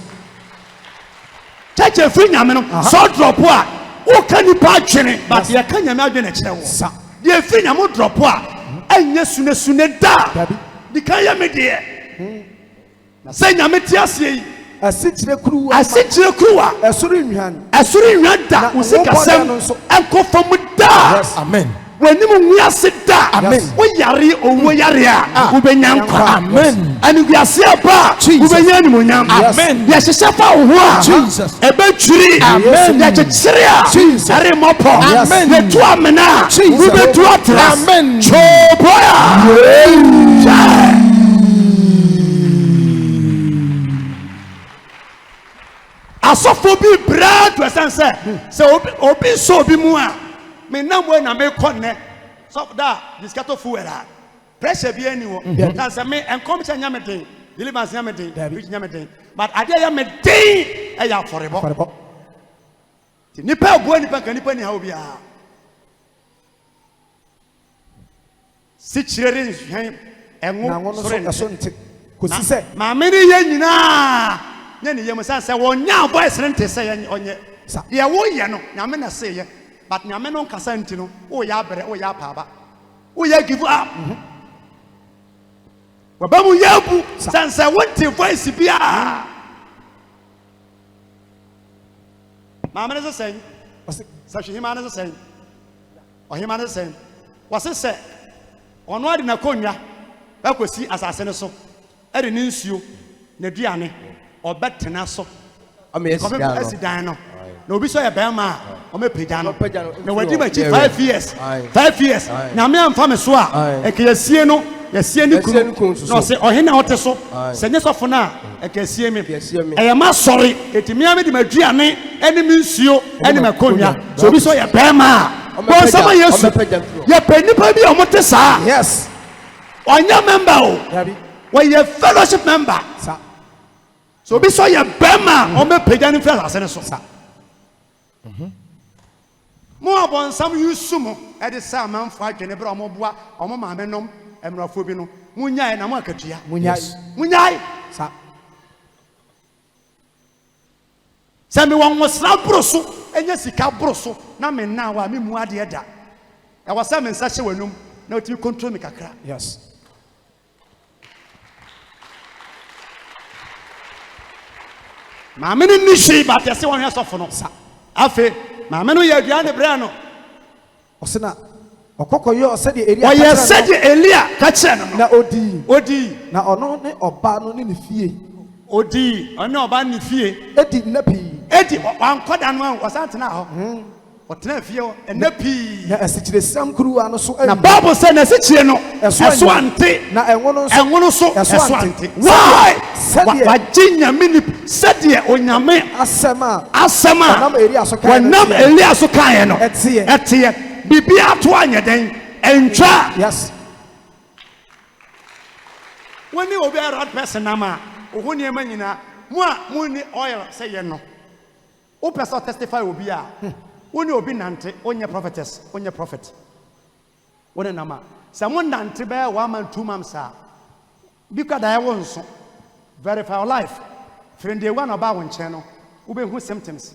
A: kyɛkyɛ firi nyame no sɛ ɔdrɔpo a woka nipa adwene but
B: Yes.
A: yɛka nyame adwene kyerɛ wo
B: Sa.
A: deɛ firi nyame drɔpo a ɛnyɛ sunesune da
B: Dabi.
A: di kan yɛ me deɛ na sɛ nyame te aseɛ yi
B: Ɛsi kyerɛ kuruwa.
A: asekyerɛ kuruwa
B: Ɛsoro nhwan.
A: ɛsoro nwia da
B: Na
A: wo
B: wo
A: sikasɛm
B: bɔne no nso.
A: ɛnkɔ fam da
B: Yes.
C: amen
A: w'anim ngu ase da
C: Amen.
A: woyare owuo yare a wobɛnya nkwa
C: Amen.
A: animguase aba a
C: Jesus.
A: wobɛnya animonyam
C: Amen.
A: yɛhyehyɛ fa wo ho a
C: Jesus.
A: ɛbɛtwiri
C: Amen.
A: yɛkyekyere a
C: Jesus.
A: ɛremmɔpɔ
C: Amen.
A: yɛtu amena a
C: Jesus.
A: wobɛtu atra
C: Amen.
A: kyooboa asɔfo bi braa to ɛsɛn sɛ obi nsɔ obi mu a menam wo na mekɔ nnɛ sɔfo da discato fuel a pressure bi ani wɔ na sɛ me nkɔm kyɛ nya me den deliverance nya me den preach nya me den but adeɛ yɛ me den ɛyɛ afɔrebɔ
B: Afɔrebɔ.
A: nti nipa abua nipa nka nipa ni ha obiara sikyire renhwɛn
B: Na
A: ɛnwo
B: ngo no so
A: soro
B: ɛso
A: nte
B: nte. Kosi sɛ
A: maame ne yɛ nyinaa nyane yem san say wonya voice rente say onye ye wo ye no nyame na say ye but nyame no nkasa nti no wo ya bere wo ya paaba wo ya give up wabamu yabu san say wonte voice bia maame ne say sa hwehima ne say ohima ne say wase say ono ade na konwa bakosi asase ne so ade ne nsuo na duane obetena so asidan no na obi so ye bema o mepagya no na wadi machi 5 years nyame amfa me so a ekeyasie no yasie ni kunu no se ohena wote so se nyesofo na ekeyasie me eyama sori etimi ame di maduane ene mi nsuo ene makonwa so obi so ye bema bon sama yesu ye penipa bi o mote sa
B: yes
A: onya member o we ye fellowship member so obi so ye bema o mepagya ni fellowship asene so mo abon sam yusumo e de sa manfo adwene bra mo boa o mo maame nom emrafo bi no munyae na mo akatua munyae sa sami won wosra broso enya sika broso na me na wa me mu ade da e wasa me nsa hye wanum na otimi control me kakra
B: yes
A: maame ni shi ba te se won hwe sofo no sa afe maame no ye aduane bra no
B: osena okokoyo osede elia
A: oye sede elia ka kire no
B: na odi na ono ne oba no ne fie
A: odi ono oba ne fie
B: edi napi
A: edi wankoda no wasantena ho otena fie o enapi
B: na asichire sam kuru ano so
A: na bible say na asichire no eso ante
B: na
A: enwono so eso ante why wajinya mini sede onyame asema wanam elia so kan no etie bibia to anyeden entwa
B: yes
A: when you obi a right person nama ohuni ema nyina mu a mu ni oil say ye no o person testify obi a woni obi nante onye prophetess onye prophet woni nama samo nante be 1 month 2 months a because da won so verify your life friend dey one about won chen no wo be hu symptoms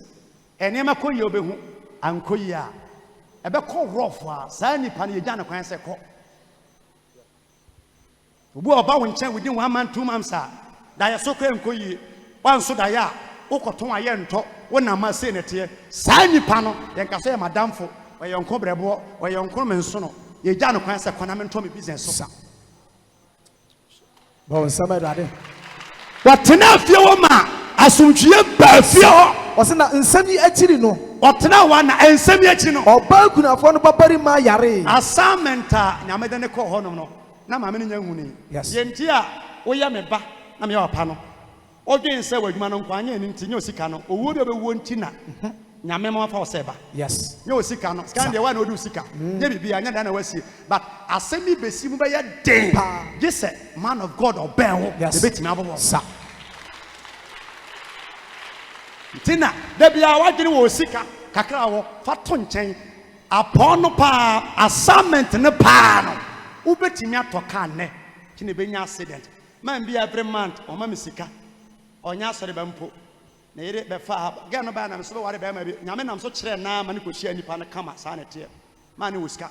A: enema koyi obe hu ankoyi a ebe ko rough a sa nipa na yegya na kwan se ko obu oba won chen within 1 month 2 months a da ya so kra nkoyi wan so da ya ukoton aye nto wona ma se nete sa nipa no yenka so ye madamfo we yonko brebo we yonko menso no yegya na kwan se kwana me nto me business so
B: bon sama dade
A: watena fie wo ma asomtwie ba fie ho
B: osena nsami akiri no
A: otena wa na ensami akiri no
B: oba kunafo no babari ma yare
A: assignment a nyamede ne ko ho no na ma me nya huni yenti a wo ya me ba na me ya opa no odwen se wadwuma no nkwanya ni nti nya osika no owo bi obewo nti na nyame ma fa oseba
B: yes
A: nya osika no scan de wa na odu osika nya bibia nya da na wasi but asemi besi mu be ya den just man of God oben ho de betimi abobo sa tina da bia wadwene wo osika kakra wo fa to nchen apon no pa assignment ne pa no ubetimi atoka ne kine benya accident man bia every month o ma misika onya sori bampo na yire be fa ga no ba na so ware ba ma bi nyame nam so kire na ma ne ko hia nipa na kama sa na te ma ne wuska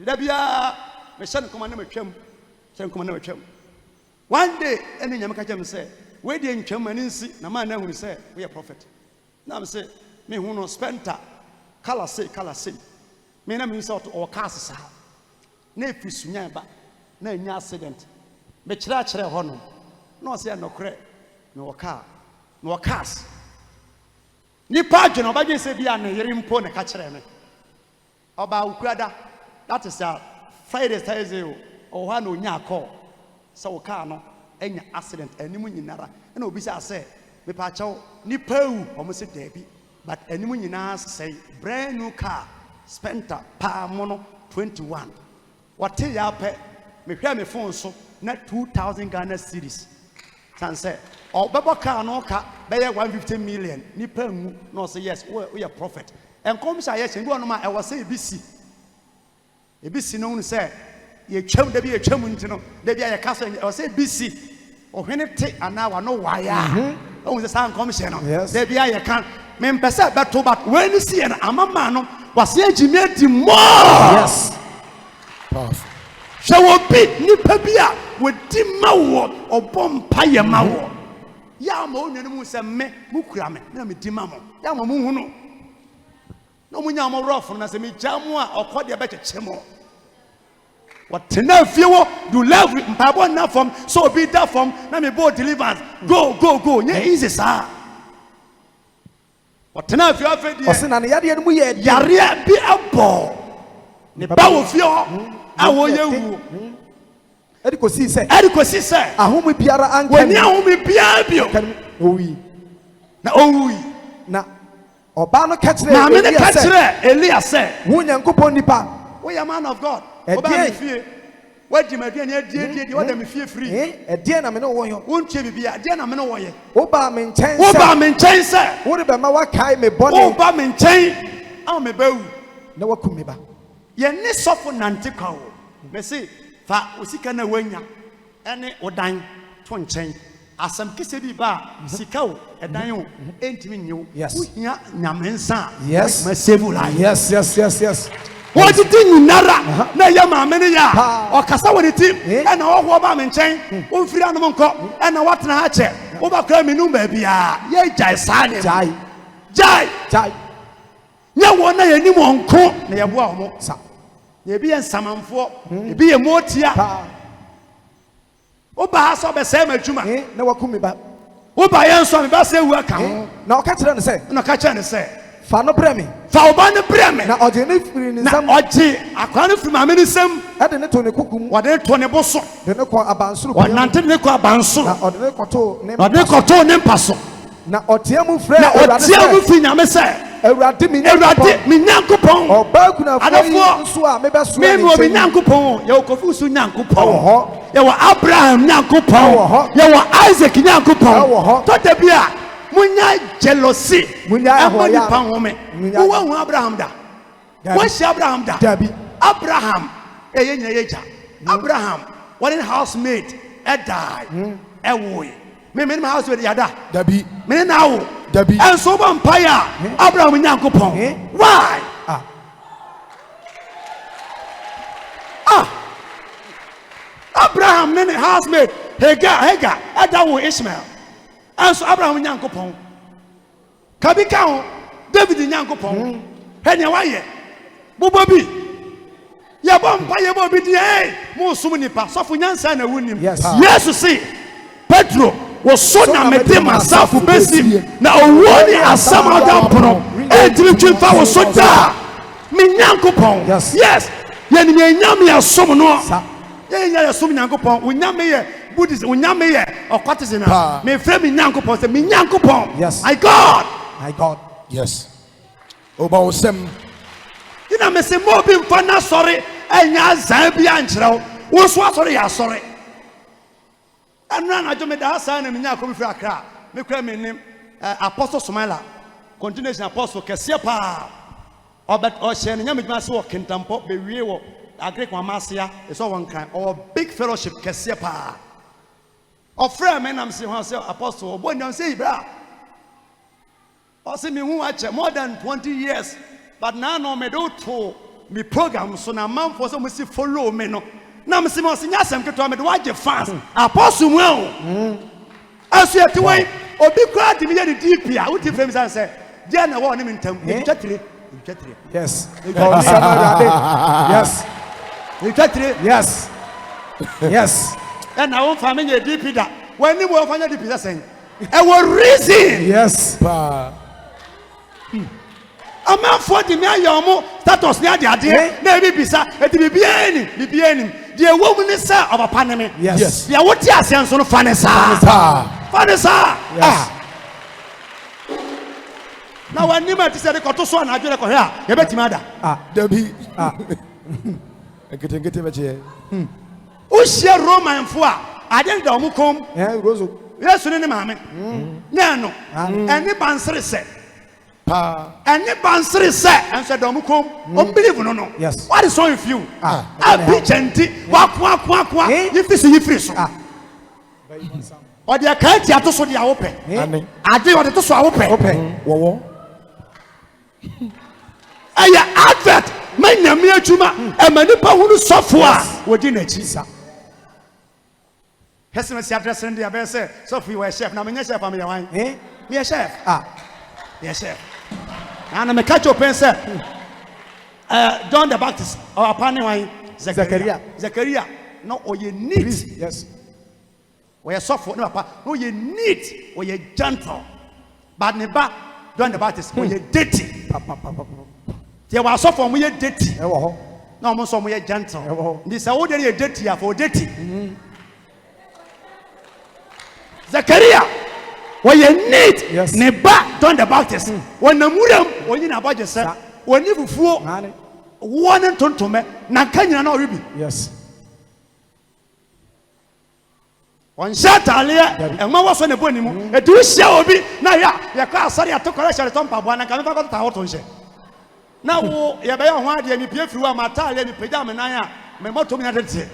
A: da bia me shan kuma na matwam shan kuma na matwam one day ene nyame ka jam say we dey ntwam mani nsi na ma na hu say we are prophet na me say me hu no spenta kala say me na me say o ka asesa na efisunya ba na nya accident me kire ho no no say no kre no wakas ni page no ba gye se bia na yere mpo na ka kire me oba ukurada that is a Friday Thursday o ha no nya call so wo car no enya accident animu nyinara na obi say me pa chaw ni pawu o mo se debi but animu nyina say brand new car spenta pa mo no 21 what ya pe me hwa me phone so na 2000 Ghana cedis sanse o bebo car no ka be 150 million ni pawu no say yes we are prophet en kom sha ye chen bi onoma e wo say ebisi no say ye twam da bi ye twam ntino da bi ye ka say o say bisi o hwene te ana wa no waya o se san commission no
B: Yes.
A: there bia ye kan me mpese beto but when you see na amama no wase agime di more
B: Yes.
C: Powerful.
A: hwe wo bi nipa bi a wodi ma wo obompa ye ma wo ya ma onwenu mu se me mukura me na me di ma mo ya ma mu hu no no munya mo rough na se me jamu a okode be cheche mo what na fiewo do love mpabo na form so be that form na me bo deliverance go nye easy sir what na fiewo afedi
B: Osina ne yade mu ye
A: yare bi abo ne ba wo fiewo awo yewu
B: edi ko si se
A: ahomu
B: biara anka
A: woni ahomu biara bio
B: owi
A: na owi
B: na oba no catch
A: na me ne catch Elia say
B: wo Nyankopon nipa
A: we a man of God
B: Edie.
A: oba me fie wadi madua ne adie wada me fie free
B: edie na me no wo yo
A: wontie bibia adie na me no wo ye
B: oba me nchen
A: wo ba me nchen say
B: wo de be ma wakai me bone
A: wo ba me nchen am me bawu
B: na wakum me ba
A: ye ne sofo nante kwa wo me say fa osika na wanya ene odan to nchen asam kese bi ba sika wo edan wo entimi nyew
B: Yes.
A: uhia nyamensa
B: Yes.
A: ma save life
B: yes
A: what did you nara na ya ma me ne ya
B: Pa.
A: o kasa wo ne tim
B: Eh.
A: e na wo ba me nchen wo mfiri anom nko e na watena ha che wo ba kra me nu ba bia ye jai sa ne jai nya wo na ya nim onko na ya boa wo
B: sa
A: ye bi ensamanfo ye bi ye motia
B: pa
A: wo ba so be se ma dwuma
B: na wakum me ba
A: wo ba ye nso me ba se wu aka ho
B: na o ka kire no se
A: na ka che ne se
B: fa no bre me
A: fa wo ba ne bre me
B: na ode ne firi ne
A: na
B: sam
A: oje akwa ne firi ma me ne sem
B: ade ne to ne kukum
A: wo de to ne boso
B: de ne ko abansoro
A: wo nante ne ko abanso
B: na ode ne koto ne
A: ɔde kɔtɔ ne mpa so
B: na ɔtea mu frɛ
A: na ɔtia mu fi nyame sɛ
B: awurade me
A: awurade me nyankopɔn
B: ɔba kunafo
A: Adɔfoɔ,
B: nso a mebɛso
A: me no me nyankopɔn yɛwɔ kofi so
B: Ɛwɔ
A: nyankopɔn
B: hɔ.
A: yɛwɔ Abraham nyankopɔn
B: Ɛwɔ hɔ.
A: yɛwɔ Isaac nyankopɔn
B: Ɛwɔ hɔ.
A: tɔda bi a munya jealousy
B: Munya
A: ɛma
B: ahoya.
A: nipa home
B: Munya-
A: wowɔ hu Abraham da
B: Dabi.
A: wɔahyia Abraham da
B: Dabi.
A: Abraham ɛyɛ nyina yɛgya Abraham wɔne housemaid ɛdae ɛwoe me housemaid yɛda
C: Dabi.
A: me na wo
C: Dabi.
A: enso bo mpaya Abraham nyankopon why Abraham ne housemate Hagar adawo Ishmael enso Abraham nyankopon kabika ho David nyankopon he ne waye bobobi ye bo mpaya bobi die mo sum nipa sofo nyansa na wunim
B: Yes.
A: Jesus say Pedro woso na mede masafu besi na owuo ni asam adampono entiri twimfa woso da me nyankopon
B: Yes.
A: ye ni nyame asom no
B: Sa.
A: ye nya asom nyankopon unyame ye buddhist unyame ye okwatese na me frɛ me nyankopon se me nyankopon
B: Yes.
A: my God
B: my God
C: Yes. Oba osem.
A: ina me se mo bi mfa na sɔre enya azan bi ankyerɛw wo so asɔre ya asɔre ɛnura na jo me da asa na me nya akɔ bi firi Accra me kura me nim Apostle Sumaila continuation apostle kɛseɛ paa ɔbɛt ɔhyɛ ne nya me dwuma se wɔ Kintampo be wie wɔ Agric Wamasia ɛsɛ wɔn kan ɔwɔ big fellowship kɛseɛ paa ɔfrɛ me nam se ho sɛ apostle ɔbɔ nyam sɛ ibra ɔsɛ me hu akyɛ more than 20 years but now no me do to me program so na man for so me see follow me no na me see me ɔsɛ nya asɛm ketewa me de wagye fans apostle mu o aso yɛ te wɔn obi kura di me yɛ di DP a wote frɛ me sɛ deɛ na wɔ ne me ntam ntwatire
B: yes God son of yes
A: ntwatire
B: yes yes
A: ɛna wo fa me nyɛ DP da wɔn ni mo fa nyɛ DP sɛ ɛwɔ reason
B: yes
C: Pa.
A: amanfoɔ de me ayɛ ɔmo status ne ade adeɛ na ebi bisa eti bibia nim deɛ ɛwɔ mu ne sɛ ɔpapa ne me
B: yes
A: deɛ wote aseɛ nso no fa ne saa fa ne saa
B: yes
A: na w'anim a ti sɛ de kɔto so anadwo de kɔhwɛ a yɛbɛtumi ada
C: Dabi. Nkete bɛkyɛ.
A: wohyia romanfoɔ a ade da ɔmo kɔm
B: roso
A: yesu ne maame ne ano ɛne bansere sɛ
C: Pa.
A: ɛne bansere sɛ ɛnso da ɔmo kɔm ɔmbelieve no
B: Yes.
A: what is wrong with you a picture nti wakoa
B: Eh?
A: yifiri so
B: Ah.
A: or the account ya to so dia open I dey what to so open
B: wo
A: aya advert man nyame adwuma e manipa hunu sofo a wodi na chi sa hesema si address ndi abe say sofo you chef na me chef am ya wan me chef me chef na me catch open say John the Baptist or apani wan Zechariah no oye neat
B: yes
A: we sofo no papa no ye neat or ye gentle but ne ba John the Baptist oye dirty there was sofo mo ye dirty
B: e wo ho
A: na mo so mo ye gentle ndi say wo dey ye dirty ya for dirty Zechariah oye neat ne ba John the Baptist wona muram onyi na baje say oni fufuo wona tontome na kanyina na orebi
B: yes
A: on shatale enwa waso ne boni mu edu hia obi na ya ka asare atokora shere tompa bo na ka me fa ko ta hoto nche na wo ye be ya ho ade ni pie fiwa matale ni pejam nan a me moto mi na tete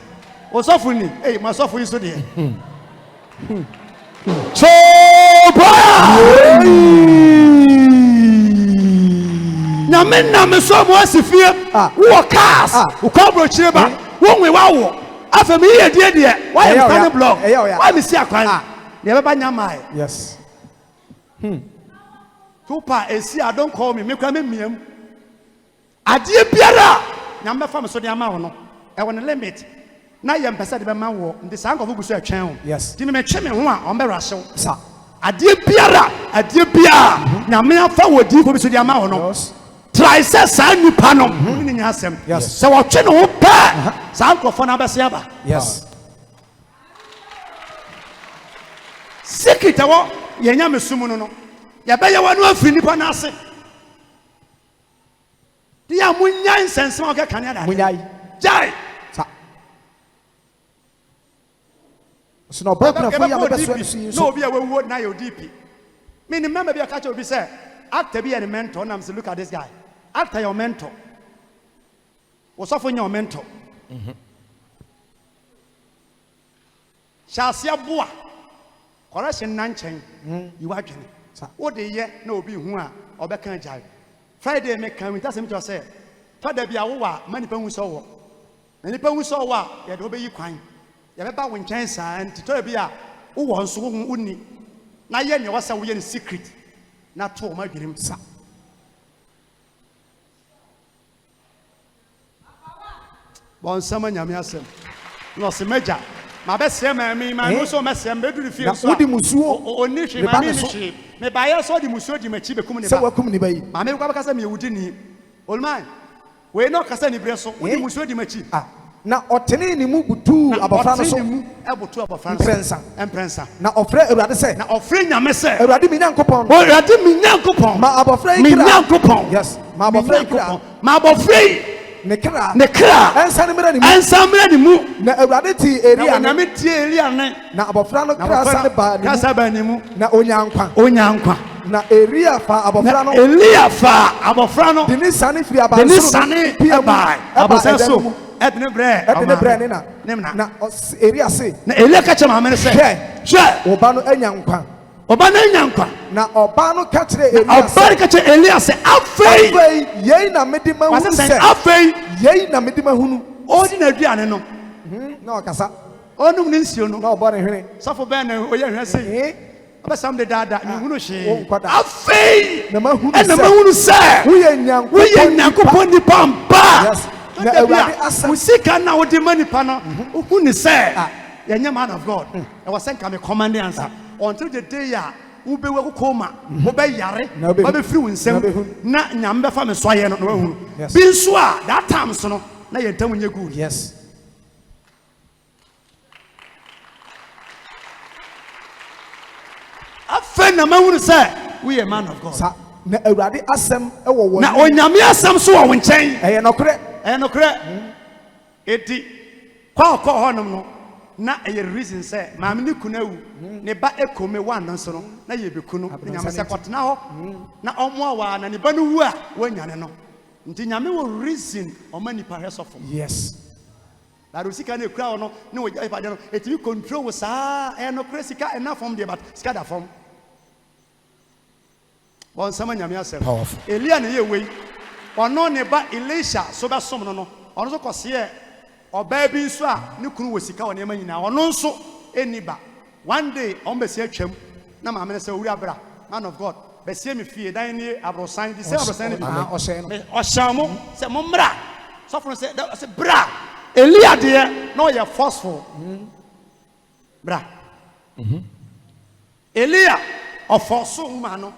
A: osofu ni ma sofu yi so de choba na men na me so mo asifie wo cars wo cobro chireba wo nwe wa wo afemi ye die why am standing block why me see akwan ne be ba nyama
B: yes
A: tupa esi I don't call me kwa me miam adie biara nyama fa me so de ama wo no e won limit na ye mpesa de be ma wo ndi sa nkofo gusu atwen ho
B: yes
A: ti me twe me ho a on be rahyew sa adie biara nyama afa wo di ko bi so de ama wo no try say sa nipa no ni nya asem so wo twe no pa sa nkofo na be se aba
B: yes
A: sekita wo ye nya mesumu no ye be ye wanu afiri nipa na ase dia munya insensem o ke kanada
B: munyai
A: jai
B: sa so no ba na fo ya be so
A: no obi a wewo na yo DP me ni member bi a catch obi say actor be a mentor na say look at this guy actor your mentor osofo nya your mentor shasia boa correction na nchen you adwene wo de ye na obi hu a obeka jai Friday me kan winter sem to say father bia wo wa manipa hu so wo na nipa hu so wo a ye de obeyi kwan ye be ba wo nchen san tito bia wo wo nso wo uni na ye ne wasa wo ye ne secret na to o ma dwenem sa bon sama nyame asem no se meja ma be se ma mi ma no so me se me du fie so
B: odi musuo
A: oni hwe ma mi ni me ba ye so di musuo di machi be kum ne ba
B: se wakum ni bayi
A: ma me kwa kasa me wudi ni olman we no kasa ni bre so odi musuo di machi
B: na otene ni mu butu abofra no so
A: e butu abofra no emprensa na
B: ofre ewrade se na
A: ofre nyame se
B: ewrade mi nyankopon
A: ewrade mi nyankopon
B: ma abofra yi
A: mi nyankopon
B: yes ma abofra yi kra
A: ma abofra yi ne kra ensamre ni mu
B: na ewrade ti area
A: na me ti area ne
B: na abofra no kra
A: ba ni mu
B: na onyankwa na area fa abofra no
A: elia fa abofra no
B: dini sane firi abansoro dini
A: sane eba abofra so edne bre
B: ne na area se
A: na elia ka chama amene se hwe
B: oba no anyankwa
A: na
B: oba no ka kire Elia
A: oba ka kire Elia se afei
B: yei na medi ma hunu se
A: afei
B: yei na medi ma hunu
A: odi na aduane no
B: na okasa
A: onum ne nsio no
B: na oba ne hwene
A: safo be na oye hwe se aba sam de dada ni hunu hwe afei
B: na ma
A: hunu se
B: wo ye
A: nyankopon ni pampa
B: yes na ewade asa
A: musika na wo de mani pa no hunu se yenye man of God e was sent come command answer until the day ya wo be wo koma wo be yare wo be free winsem na nyam be fa me so ye no wo hunu bi nso a that time so no na ye ntam nye good
B: yes
A: afen na ma hunu say we a man of God
B: na ewrade asem e wo
A: na onyame asem so wo nchen
B: e nokre
A: eti kwa honom no na e reason say ma me ni kunawu ne ba ekome wan nso no na ye bekunu nyame se kotena ho na omo awa na ne ba no wu a wanyane no nti nyame wo reason o mani pa resofo
B: yes
A: That we can crowd no it will control was and no crazy enough from the but scatter from one summer yourself.
C: Powerful.
A: Elian ye way or no neighbor Elisha so that some no also cause here or baby so no crew was sick on your now or no so any ba one day on the chem na my minister we are man of God but see me fear dying abro sign the same or shamo say mumbra so from say that say bra Elia there no you're forceful bra Elia of forceful man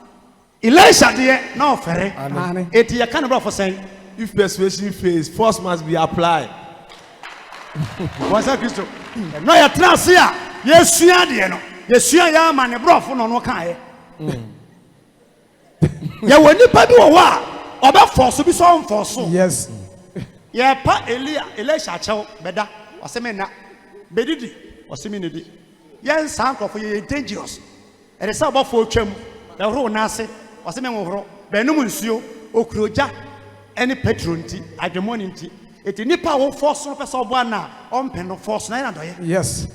A: Elisha there no ferry it you kind of for saying
D: if persuasion fails force must be applied.
A: What's that Christo no you trans here yes you there no yes you ya man bro for no kan ya woni pa bi wo wa oba force bi so force
B: Yes.
A: yeah pa Elisha chew beda oseme na bedidi oseme ne di yen san krofo ye dangerous e dey say about for twam e horo na ase oseme horo be no nsuo okroja any petrol nti adwemoni nti eti nipa wo force no pese obo na ompe no force na doye
B: Yes.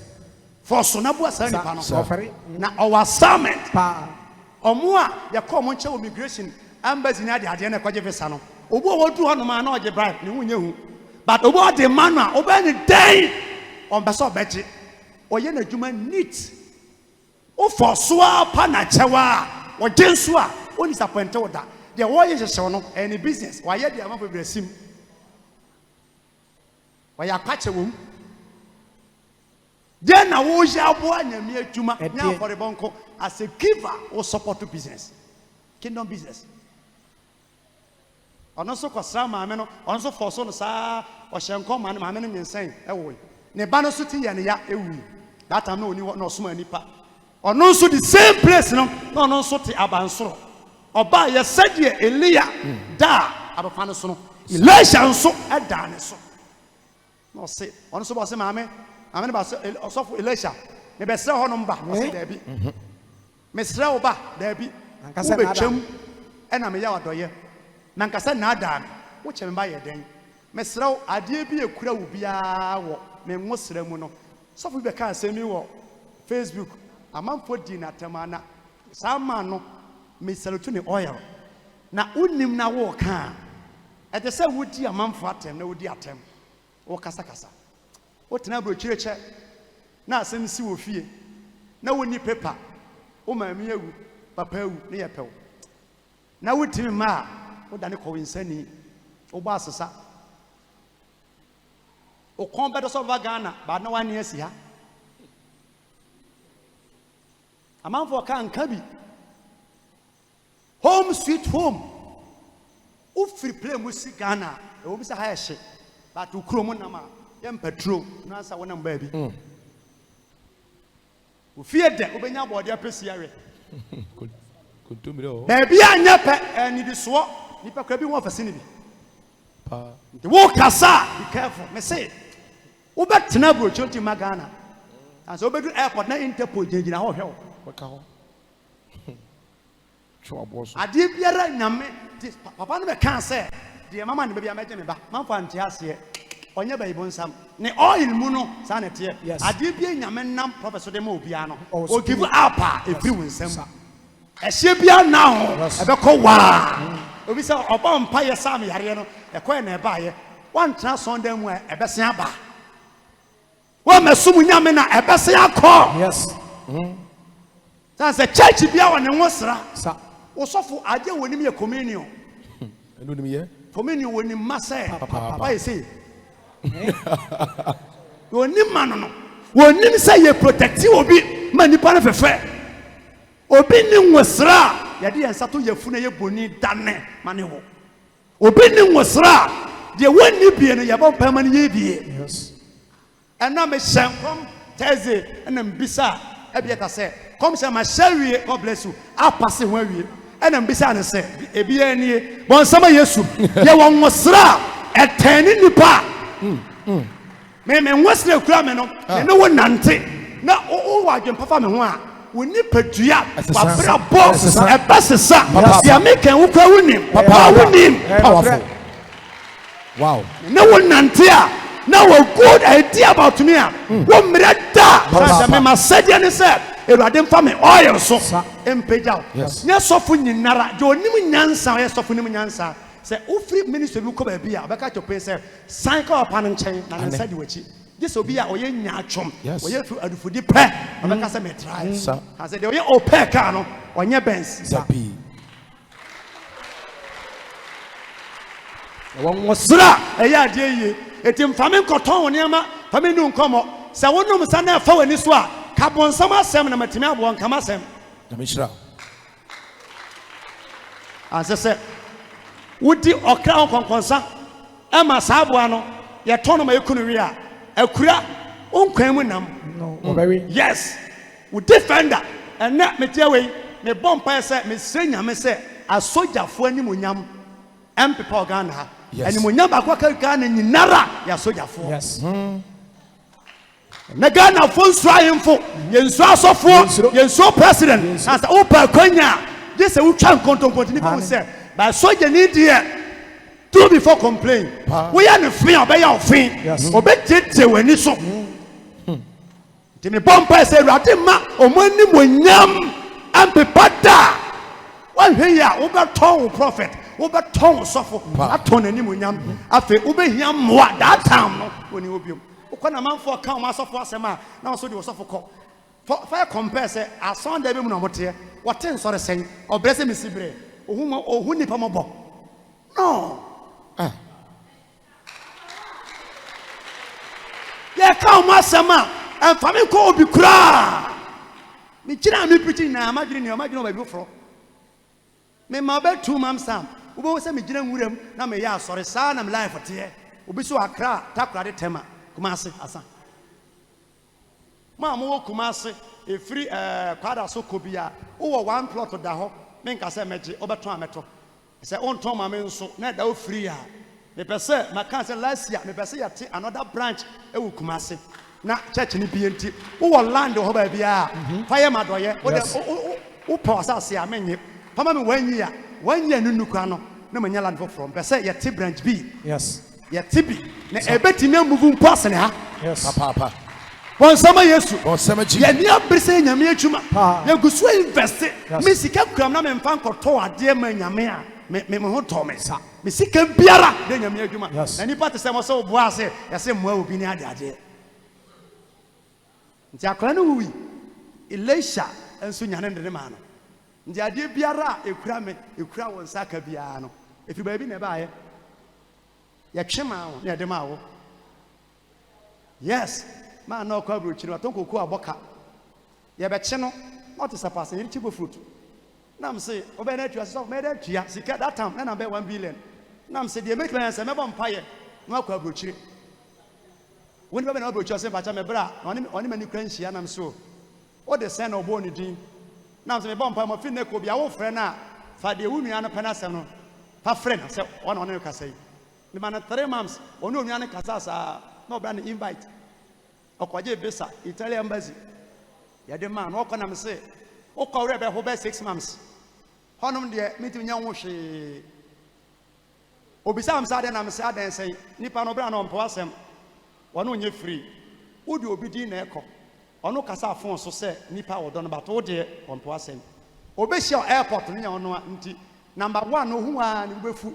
A: force na bo asa nipa no
B: Suffering.
A: na our assignment
B: Pa.
A: omo a ye come mo nche immigration embassy na ade na kwaje visa no obo wo du hono ma na oje bribe ne hunye hu but obo de manual obo any day on beso obeje oye na djuma neat o force wa pa na chewa o jensu a o disappoint wo da de wo ye hyehyɛ no any business wa ye de ama bebrasim wa ya kwache wo de na wo ya bo anyame adwuma nya for the bonko as a giver or support to business kingdom business ono so kwasra maame no ono so forso no saa o hyenko maame no nyensan ewo ne ba no so ti ye ne ya ewu that time no oni no so manipa ono so the same place no ono so ti abansoro oba ye sadie Elia da abafa no so no Elisha nso eda ne so no se ono so bo se maame ne ba so for Elisha ne be sre ho no mba o se da bi me sre wo ba da bi
B: Ankasa
A: wo be twam ena me ya wadoye nankasa na ada wo kyem ba ye den mesrew ade bi ekura wo bia wo me nwosra mu no sofo be ka asemi wo Facebook amanfo di na temana sama no me salutu ne oil na unim na wo ka ete se wodi amanfo atem na wodi atem wo kasa kasa wo tena bro chireche na asem si wo fie na woni paper wo maami awu papa awu ne ye pew na wotimi ma o dane ko winsani o ba asesa o kon bedo so Ghana ba na wani asi ha amanfo ka nka bi home sweet home o free play musi Ghana e wo bi sa ha ehye but o kuro mu na ma yem petrol na sa wona mba bi o fie de o benya body apesi awe baby anya pe ni di so ni pe kwa bi won fase ni bi pa the wo kasa be careful me say wo betena bro choti Ghana and so bedu airport na Interpol jejina ho hwe wo ka ho
C: chwa boss
A: ade biara nyame papa no be kan say de mama ne bia meje me ba manfo ante ase onye ba ibonsam ne oil mu no sa na te ade bia nyame nam professor de ma obia no o give up every winsam ehye bia na ho ebekọ wa obi say oba mpa ye sam yare no ekọ na eba ye wan tra Sunday mu ebese aba wa mesum nyame na ebese akọ
B: Yes.
A: That's a church bia won ne nwosra sa osofo ade wonim ye communion
C: eno nim ye
A: communion wonim masa papa you say wonim mano wonim say ye protect obi manipa na fefe obi ni nwosra ya de yansa to yafu na ye boni dane mane ho obi ni nwosra de woni bie no ye bon pama ne ye bie
B: Yes.
A: ena me shenkom teze ena mbisa ebieta say come say my share God bless you I pass ho awie ena mbisa ne say ebi anie bon sama Yesu ye won nwosra etani nipa me nwosra kura me no ne wo nante na o wadwen papa me ho a woni padua wabra bo ebesesa ya me kan wo kura wonim papa wonim
C: powerful wow
A: ne wo nante a now a good idea about me. One minute da. Me ma said any said. Eradem fa me oil so. Empeja.
C: Yes.
A: Nya sofu nyinara. Jo nim nyansa, ye sofu nim nyansa. Say o free ministry bi ko ba bia. Obeka chope say sign ka opa no nchen na nsa di wachi. This will be a oye nyatwom. Oye fu adufudi pe. Obeka say me try. I said oye ope ka no. Onye Benz.
C: Zapi.
A: One was sra. Eya de ye. Etim fame nkoton woniama. Fame nu nkomo. Se wonum sana fa wani so a. Kabon sama sem na matimi abo nkama sem.
C: Jamishra.
A: Ase se wudi okra konkonsa. Ema sabo ano. Ye tono ma yekunu wi a. Akura onkwan mu nam.
B: No, very.
A: Yes. We defender. And na metia we me bompa se me senya me se asojafo animonyam empepa Ghana ha. Animonyam akwa Ghana nyinara ya sojafo.
B: Yes.
A: Na Ghana fo nsraimfo yensu asofo yensu president asa opa kwanya this e utwa nkontonkotini ko se by soja ni die do before complain we are no free obey your free obetete wani so timi bompa se ruade ma omani monyam ampepada wan hwe ya wo beton prophet wo beton sofo aton ani monyam afi wo behia moa that time no oni obiom ukwana manfo ka o masofo asema na so de osofo ko fa compare say ason da be mu na mote wote nsore sen obrese misibre ohun nipa mobo no ye ka o masema enfame ko obi kura me kira me preaching na imagine obi fro me ma be 2 months am wo be say me gina nwuram na me ya asore sa na me life te obi so akra takra de tema Kumasi asa ma mo Kumasi efiri kwada so kobia wo one plot da ho me nka se meje obeton ameto se onton ma me nso na da ofiri a me pese maka se last year me pese yate another branch e wo Kumasi na church ni bi enti wo land ho ba bia fire madoye wo de wo pause ase a menye pama me wanyi nunukwa no na manya land from pese yate branch B.
B: Yes.
A: Ya tibi na ebetime move mpose ne ha
B: Yes.
C: Papa.
A: Bonsama Yesu.
C: Bonsama ji.
A: Ya ni abrese nyame atwuma. Ya gusu invest. Me sika kuram na me mfa nkoto ade ma nyame a me ho to me sa. Me sika biara de nyame atwuma. Na nipa te se mo so bo ase ya se mo obi ni ade. Nti akra no wi. Elisha enso nyane de ma no. Nti ade biara ekura won saka biara no. Efi ba bi na ba ye. Ya twema wo na de ma wo. Yes. Ma na okwa brochiri waton koku aboka. Ye be che no not sapase ye chibo fruit. Nam say obe na atwa so me da atwa sika that time na be 1 billion. Nam say de make me say me bom paye na okwa brochiri. Woni be na brochiri say bacha me bra oni mani kran hia nam so. O de sen no bo ni din. Nam say me bom paye mo fi na ko bia wo frɛ na fa de wo nua no pɛ na asɛm no. Fa frɛ na say ona no ka say. Me man 3 months oni onua no kasa sa no bra na invite. Okwaje visa Italian embassy ya de man okwa na me say okwa we be ho be 6 months honom de meeting nya wo hwe obisa am sa de na me say adan say nipa no bra na ompo asem wono nye free wo de obi din na ekọ ono kasa afon so say nipa wodo no bato de ompo asem obehia airport no nya ono nti number 1 ohu a ne befu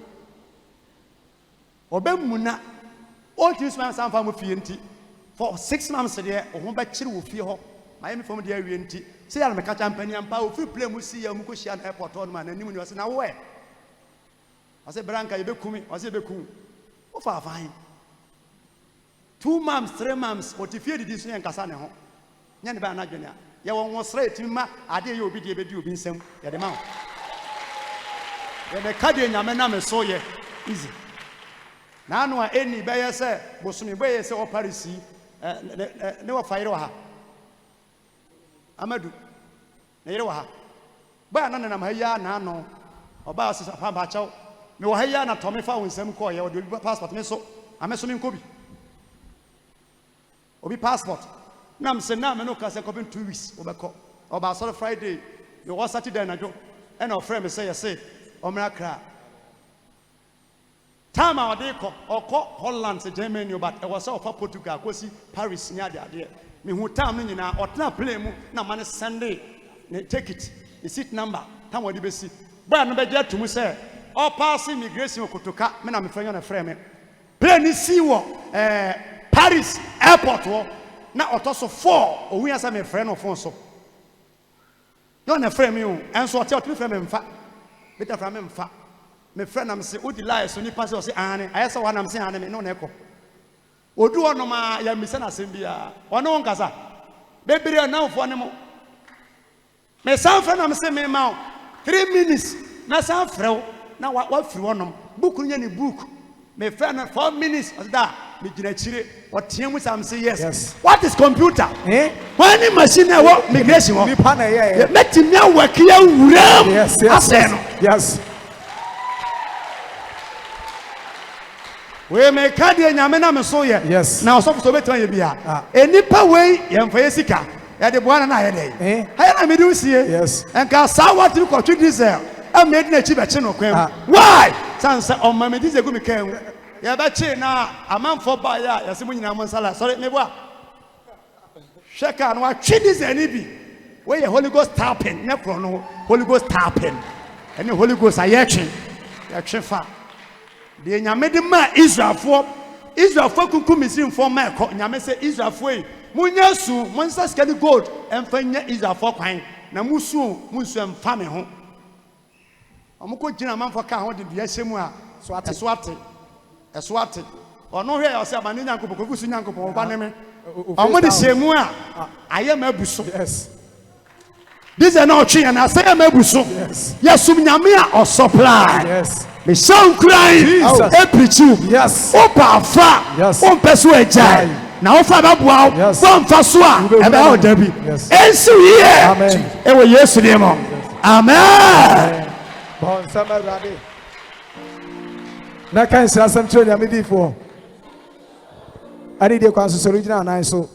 A: obemuna all this man sam fam fie nti for 6 months there o ho ba kire wo fie ho my me from there awie nti say ya me ka champani ampa o free play mu si ya mu ko shia na airport on man anim ni o se na wo e o se branka ye bekumi o se bekum o fa fine 2 months 3 months o ti fie didi so yan kasa ne ho nya ne ba na dwene a ye won straight ma ade ye obi de be di obi nsam ye de ma ho ye me ka de nyame na me so ye easy na no a eni be ye se bosumi be ye se o parisi ne wa fire wa ha Amadu na yire wa ha ba na na ma ya na no oba asisa fa ba chaw me wa ha ya na to me fa wonsam ko ye o de passport me so ameso me nkobi obi passport na me se na me no ka se ko bin 2 weeks obeko oba so Friday me wa Saturday na jo e na ofre me se ye se o mra kra time our day or Holland, Germany, but I was off Portugal, Kosi, Paris, near the idea. Me who time in or not play no money Sunday. Take it. The seat number. Time what you see. But I'm better to me say. All pass immigration Kotoka. Men I'm a frame. Plane see what Paris airport war. Now also 4 or we are some friend of Fonso. You're a frame you and so I tell you from him fat. Better from him fat. My friend I'm saying, "Would you lie?" So you pass or say, "Anne." I saw one I'm saying, "Anne." No echo. Odu ono ma ya misana sembia. Ono nkasa. Bebre now for anemo. Me san friend I'm saying me ma 3 minutes. Na san frɛ na wa free onom. Book nya ni book. Me friend 4 minutes da me gina chire. Otie mu sam say yes. What is computer? When machine wo migration wo.
B: Me pa na ye.
A: Metimia work ya wuram.
B: Yes.
A: We make cardia nyamena me so ye.
B: Yes.
A: Now so for betan ye bia. Enipa we ye mfa ye sika. Ya de boana na ye dey. Ha na me do sie.
B: Yes.
A: Enka sa what you contribute diesel. I made na chi be che no kwam. Why? Sanse on ma me diesel go me kan. Ya be che na amanfo ba ya ya se mo nyina mo sala. Sorry me boa. Sheka no wa chi diesel ni bi. We ye Holy Ghost tapping. Na kro no Holy Ghost tapping. Any Holy Ghost ayechi. Ya chefa. The nyame ma Israelfo kuku misin for ma ko nyame se Israelfo yi munya su monsa skali gold emfanya Israelfo kwan na musu emfa me ho amko gina manfo ka ho de bia hyemu a esoate ono hwe o se amane nyankopɔ ko fusu nyankopɔ ba ne me omo de hyemu a aye ma abuso.
B: Yes.
A: This is not true and I say ma abuso. Yes sum nyame a supply.
B: Yes.
A: Me sound crying. Epichu.
B: Yes.
A: Opa fa.
B: Yes.
A: Peso ejai. Na ofa ba bua.
B: Yes.
A: Fa so a. Ebe o dabi.
B: Yes.
A: Ensu here.
B: Amen.
A: Ewo Yesu name. Amen.
B: Bon sama rade. Na kan sra sam tro nyame di fo. Ani de kwan so original nan so.